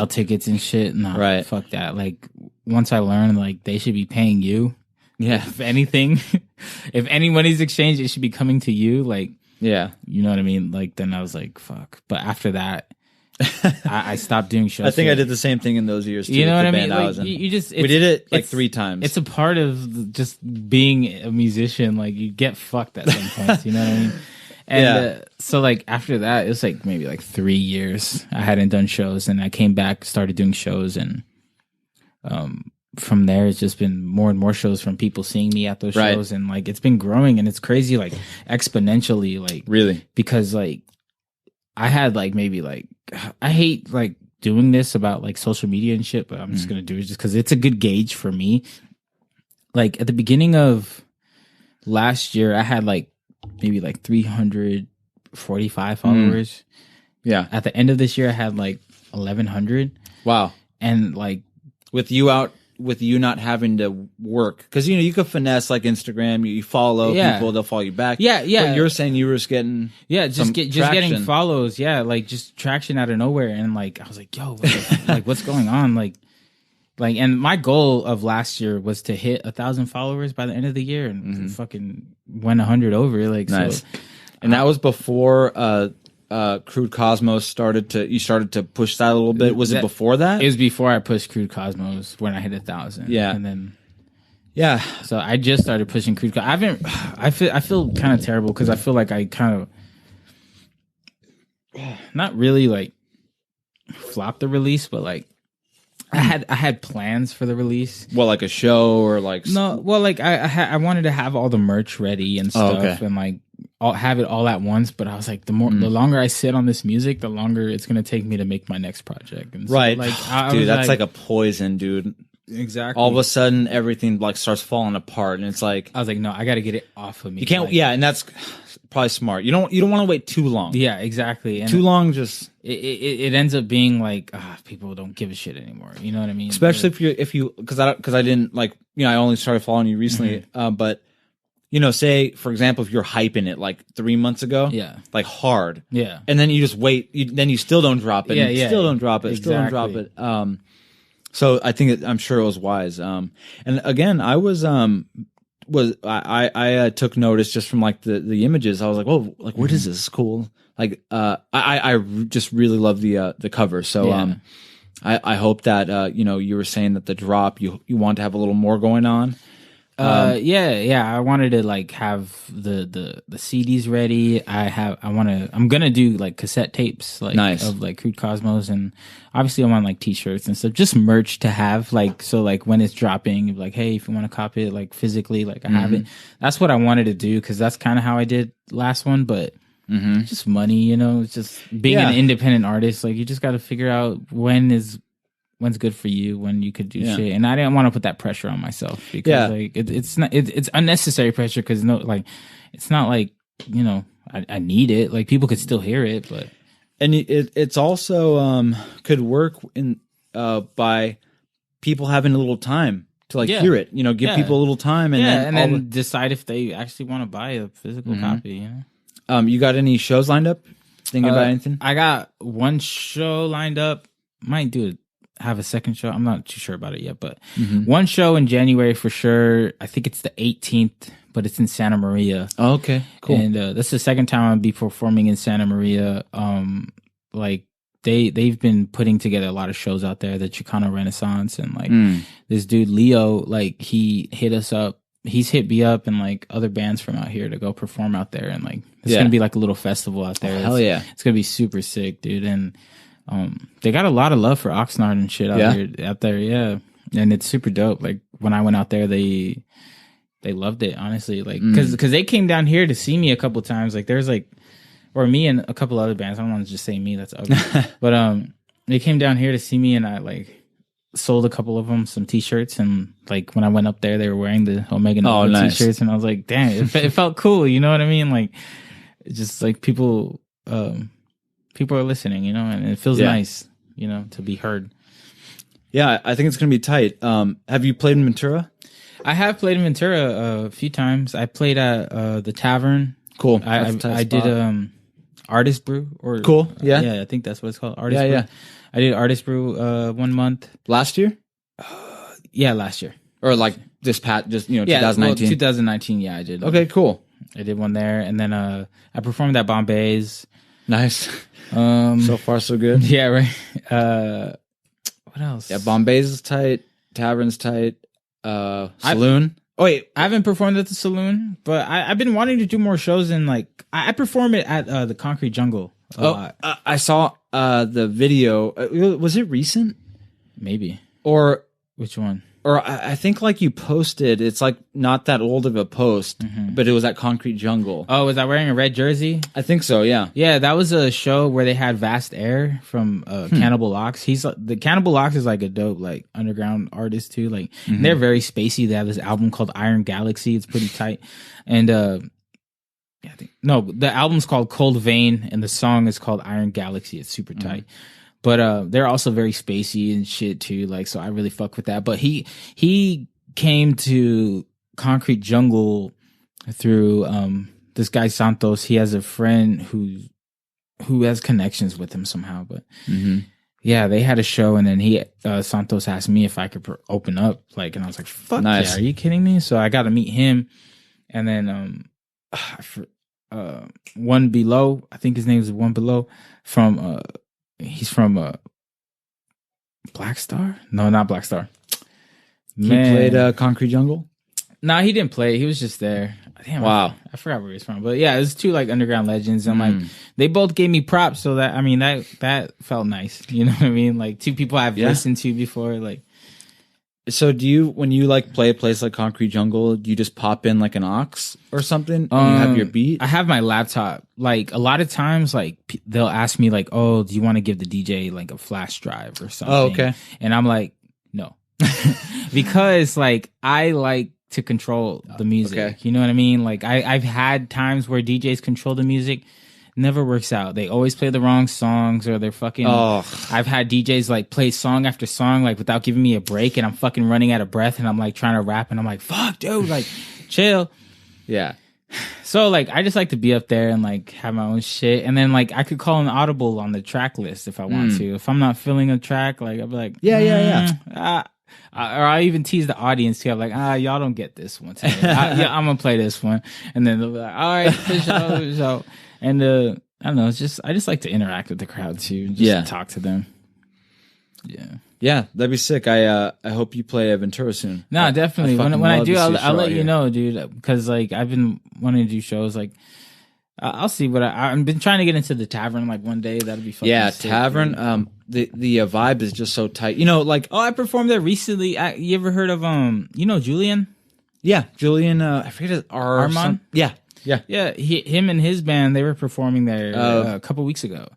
B: tickets and shit. No,
A: right.
B: Fuck that. Like once I learned like they should be paying you.
A: Yeah.
B: If anything, if any money's exchanged, it should be coming to you. Like,
A: yeah,
B: you know what I mean? Like then I was like, fuck. But after that, I stopped doing shows.
A: I think I did the same thing in those years too.
B: You know what I mean?
A: Like,
B: we
A: did it like 3 times.
B: It's a part of just being a musician. Like you get fucked at some points. You know what I mean? And so like after that, it was like maybe like 3 years I hadn't done shows, and I came back, started doing shows, and from there it's just been more and more shows from people seeing me at those shows, and like it's been growing, and it's crazy, like exponentially, like
A: really,
B: because like I had like maybe like I hate like doing this about like social media and shit, but I'm just gonna do it just because it's a good gauge for me. Like at the beginning of last year, I had like maybe like 345 followers.
A: Yeah.
B: At the end of this year, I had like 1,100.
A: Wow.
B: And like
A: with you not having to work, because you could finesse like Instagram, you follow people, they'll follow you back.
B: Yeah.
A: But you're saying you were just getting
B: just getting follows, like just traction out of nowhere, and like I was like, yo, like what's going on, like, and my goal of last year was to hit 1,000 followers by the end of the year, and fucking went 100 over, like
A: nice.
B: So,
A: and that was before Crude Cosmos started to push that a little bit. Was it before that?
B: It was before I pushed Crude Cosmos when I hit 1,000.
A: Yeah,
B: and then so I just started pushing Crude. I feel kind of terrible because I feel like I kind of not really like flopped the release, but like I had plans for the release.
A: Well, like a show or like
B: no. Well, like I wanted to have all the merch ready and stuff, and like have it all at once. But I was like, the longer I sit on this music, the longer it's gonna take me to make my next project. And so,
A: right,
B: like,
A: dude, that's like a poison, dude.
B: Exactly.
A: All of a sudden, everything like starts falling apart, and it's like
B: I was like, no, I got to get it off of me.
A: You can't,
B: like,
A: and that's probably smart. You don't want to wait too long.
B: Yeah, exactly. And
A: too long, just
B: it ends up being like people don't give a shit anymore. You know what I mean?
A: Especially if you because I didn't like I only started following you recently, but say for example if you're hyping it like 3 months ago, like hard, and then you just wait, then you still don't drop it, still don't drop it,
B: exactly.
A: still don't drop it. So I think I'm sure it was wise. And again, I was I took notice just from like the images. I was like, whoa, like what is this? Cool. Like I just really love the cover. So I hope that you were saying that the drop you want to have a little more going on.
B: I wanted to like have the CDs ready. I'm gonna do like cassette tapes, like
A: nice.
B: Of like Crude Cosmos, and obviously I want like t-shirts and stuff, just merch to have, like, so like when it's dropping, like, hey, if you want to copy it like physically, like I have it. That's what I wanted to do, because that's kind of how I did last one, but just money, it's just being an independent artist, like you just got to figure out when's good for you, when you could do shit, and I didn't want to put that pressure on myself, because like it's unnecessary pressure, because it's not like I need it, like people could still hear it, but
A: and it's also could work in by people having a little time to like hear it, give people a little time, and
B: then decide if they actually want to buy a physical copy.
A: You got any shows lined up? Thinking about anything?
B: I got one show lined up. Might have a second show. I'm not too sure about it yet, but one show in January for sure. I think it's the 18th, but it's in Santa Maria.
A: Oh, okay, cool.
B: And that's the second time I'll be performing in Santa Maria. Like they've been putting together a lot of shows out there, the Chicano Renaissance, and like this dude Leo, like he hit us up. He's hit me up and like other bands from out here to go perform out there, and like it's gonna be like a little festival out there.
A: Hell yeah,
B: it's gonna be super sick, dude. And they got a lot of love for Oxnard and shit out there, yeah. And it's super dope. Like when I went out there, they loved it, honestly. Like because they came down here to see me a couple times. Like there's like, or me and a couple other bands. I don't want to just say me. That's ugly. But they came down here to see me, and I like sold a couple of them some t-shirts, and like when I went up there they were wearing the Omega Nova t-shirts, and I was like, damn, it felt cool, you know what I mean? Like it's just like people are listening, you know, and it feels nice, you know, to be heard.
A: Yeah, I think it's gonna be tight. Have you played in Ventura?
B: I have played in Ventura a few times. I played at the Tavern.
A: Cool.
B: I did Artist Brew, or
A: cool. Yeah,
B: I think that's what it's called. Artist Brew. Yeah. I did Artist Brew 1 month
A: last year.
B: Yeah, last year,
A: or like this 2019.
B: 2019. Yeah, I did.
A: Okay, cool.
B: I did one there, and then I performed at Bombay's.
A: Nice. So far, so good.
B: Yeah, right. What else?
A: Yeah, Bombay's is tight. Tavern's tight. Saloon.
B: Oh wait, I haven't performed at the Saloon, but I've been wanting to do more shows. And like I perform it at the Concrete Jungle a lot.
A: I saw the video. Was it recent?
B: Maybe.
A: Or
B: which one?
A: Or I think like you posted. It's like not that old of a post, but it was at Concrete Jungle.
B: Oh, was I wearing a red jersey?
A: I think so. Yeah.
B: Yeah, that was a show where they had Vast Air from Cannibal Locks. The Cannibal Locks is like a dope like underground artist too. Like they're very spacey. They have this album called Iron Galaxy. It's pretty tight. And the album's called Cold Vein, and the song is called Iron Galaxy. It's super tight. But they're also very spacey and shit too. Like, so I really fuck with that. But he came to Concrete Jungle through this guy Santos. He has a friend who has connections with him somehow. But yeah, they had a show, and then Santos asked me if I could open up. Like, and I was like, "Fuck yeah, are you kidding me?" So I got to meet him, and then One Below. I think his name is One Below from. He's from Black Star? No, not Black Star.
A: He played Concrete Jungle?
B: No, he didn't play. He was just there. Damn,
A: wow.
B: I forgot where he's from. But yeah, it's two like underground legends. And like they both gave me props, so that that felt nice. You know what I mean? Like two people I've listened to before. Like,
A: so do you, when you like play a place like Concrete Jungle, do you just pop in like an aux or something? And you have your beat?
B: I have my laptop. Like a lot of times, like they'll ask me like, "Oh, do you want to give the DJ like a flash drive or something?"
A: Oh, okay.
B: And I'm like, no, because like I like to control the music.
A: Okay.
B: You know what I mean? Like I've had times where DJs control the music. Never works out. They always play the wrong songs, or they're fucking.
A: Oh.
B: I've had DJs like play song after song like without giving me a break, and I'm fucking running out of breath, and I'm like trying to rap, and I'm like, fuck, dude, like chill.
A: Yeah.
B: So like I just like to be up there and like have my own shit, and then like I could call an audible on the track list if I want to. If I'm not feeling a track, like I'll be like, or I even tease the audience too. I'm like, y'all don't get this one today. I'm gonna play this one, and then they'll be like, all right, for sure. And I don't know. It's just I just like to interact with the crowd too, just talk to them. Yeah,
A: that'd be sick. I hope you play Ventura soon.
B: No, definitely. When I do, I'll let you know, dude. Because like I've been wanting to do shows. Like I'll see what I've been trying to get into the Tavern. Like one day that'll be fucking sick,
A: Tavern.
B: Dude.
A: The vibe is just so tight. You know, like
B: I performed there recently. You ever heard of Julian?
A: Yeah, Julian. I forget his
B: Armand.
A: Yeah.
B: Him and his band, they were performing there a couple weeks ago.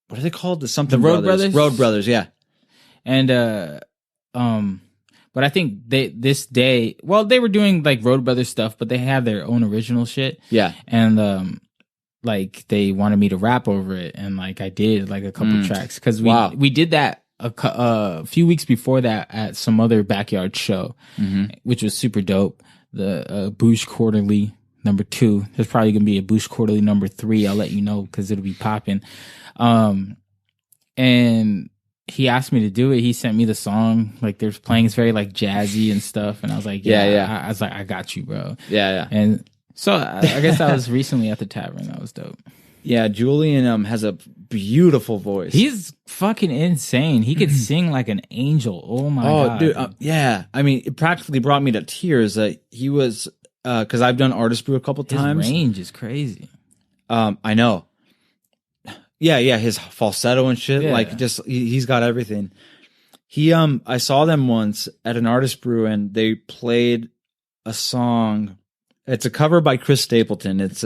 A: What are they called? The
B: Road Brothers.
A: Road Brothers, yeah.
B: And but I think this day, well, they were doing like Road Brothers stuff, but they had their own original shit.
A: Yeah.
B: And like they wanted me to rap over it, and like I did like a couple tracks because we did that a few weeks before that at some other backyard show, which was super dope. The Boosh Quarterly #2. There's probably gonna be a Boosh Quarterly #3. I'll let you know because it'll be popping. And he asked me to do it. He sent me the song. Like there's playing. It's very like jazzy and stuff. And I was like, yeah. I was like, I got you, bro.
A: Yeah.
B: And so I guess that was recently at the Tavern. That was dope.
A: Yeah, Julian has a beautiful voice.
B: He's fucking insane. He could sing like an angel. Oh my god,
A: dude, yeah. I mean, it practically brought me to tears. He was because I've done Artist Brew a couple
B: his
A: times.
B: range is crazy.
A: I know. Yeah, his falsetto and shit.
B: Yeah.
A: Like, just he's got everything. I saw them once at an Artist Brew, and they played a song. It's a cover by Chris Stapleton. It's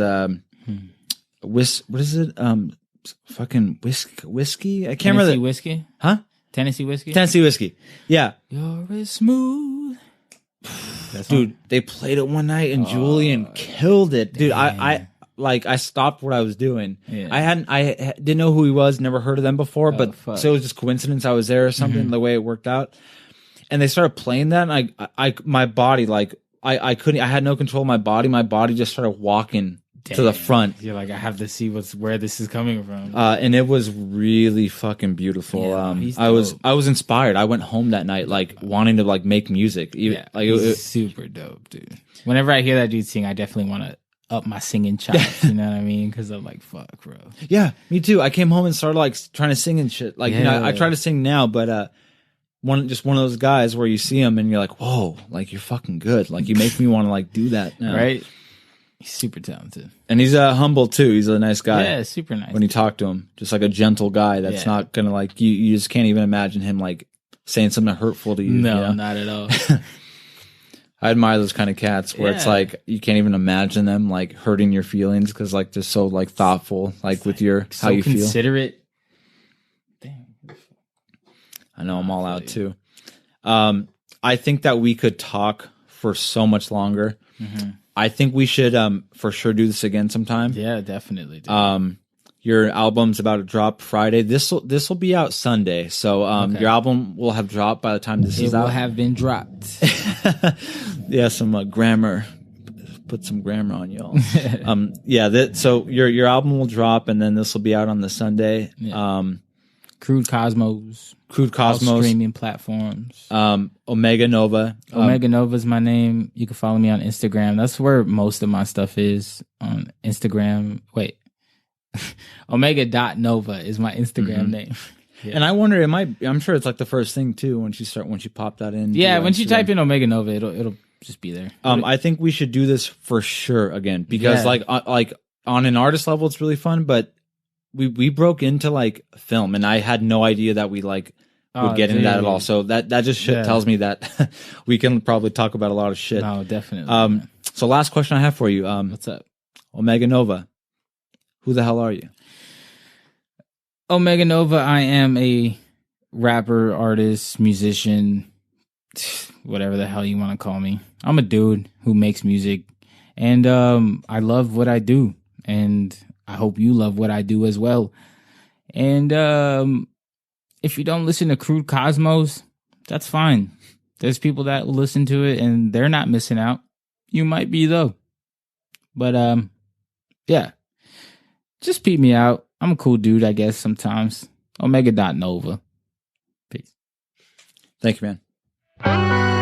A: what is it? Fucking whiskey. I can't remember.
B: Whiskey,
A: Huh?
B: Tennessee whiskey.
A: Tennessee whiskey. Yeah,
B: You're as smooth.
A: dude. They played it one night, and Julian killed it, dude. I stopped what I was doing.
B: Yeah.
A: I didn't know who he was. Never heard of them before, but
B: fuck.
A: so it was just coincidence I was there or something. The way it worked out, and they started playing that, and my body I couldn't. I had no control of my body. My body just started walking to the front.
B: You're like, I have to see where this is coming from.
A: And it was really fucking beautiful.
B: Yeah,
A: I was inspired. I went home that night wanting to make music.
B: He's super dope, dude. Whenever I hear that dude sing, I definitely want to up my singing chops. You know what I mean? Because I'm like, fuck, bro.
A: Yeah, me too. I came home and started trying to sing and shit. I try to sing now, but one of those guys where you see him and you're like, whoa, you're fucking good. You make me want to do that now.
B: Right? He's super talented.
A: And he's humble too. He's a nice guy.
B: Yeah, super nice.
A: When you talk to him, just a gentle guy that's not gonna you just can't even imagine him saying something hurtful to you.
B: No,
A: you know?
B: not at all.
A: I admire those kind of cats where it's you can't even imagine them hurting your feelings because they're so thoughtful with your
B: so
A: how you feel.
B: Considerate.
A: Damn. I know I'm all out too. I think that we could talk for so much longer. Mm-hmm. I think we should for sure do this again sometime.
B: Yeah, definitely. Dude.
A: Your album's about to drop Friday. This will be out Sunday. So your album will have dropped by the time this is out.
B: It will have been dropped.
A: Yeah, some grammar. Put some grammar on y'all. So your album will drop, and then this will be out on the Sunday.
B: Yeah. Crude Cosmos. All streaming platforms.
A: Omega Nova.
B: Omega Nova is my name. You can follow me on Instagram. That's where most of my stuff is, on Instagram. Wait. Omega.Nova is my Instagram name. Yeah.
A: And I wonder, I'm sure it's the first thing too when you pop that in.
B: Yeah, when you type in Omega Nova, it'll just be there.
A: I think we should do this for sure again because on an artist level it's really fun, but we broke into film, and I had no idea that we would get into that at all. So that just tells me that we can probably talk about a lot of shit.
B: No, definitely.
A: So last question I have for you.
B: What's up?
A: Omega Nova. Who the hell are you?
B: Omega Nova, I am a rapper, artist, musician, whatever the hell you want to call me. I'm a dude who makes music, and I love what I do, and I hope you love what I do as well. And if you don't listen to Crude Cosmos, that's fine. There's people that will listen to it, and they're not missing out. You might be, though. But yeah. Just peep me out. I'm a cool dude, I guess, sometimes. Omega.Nova. Peace.
A: Thank you, man.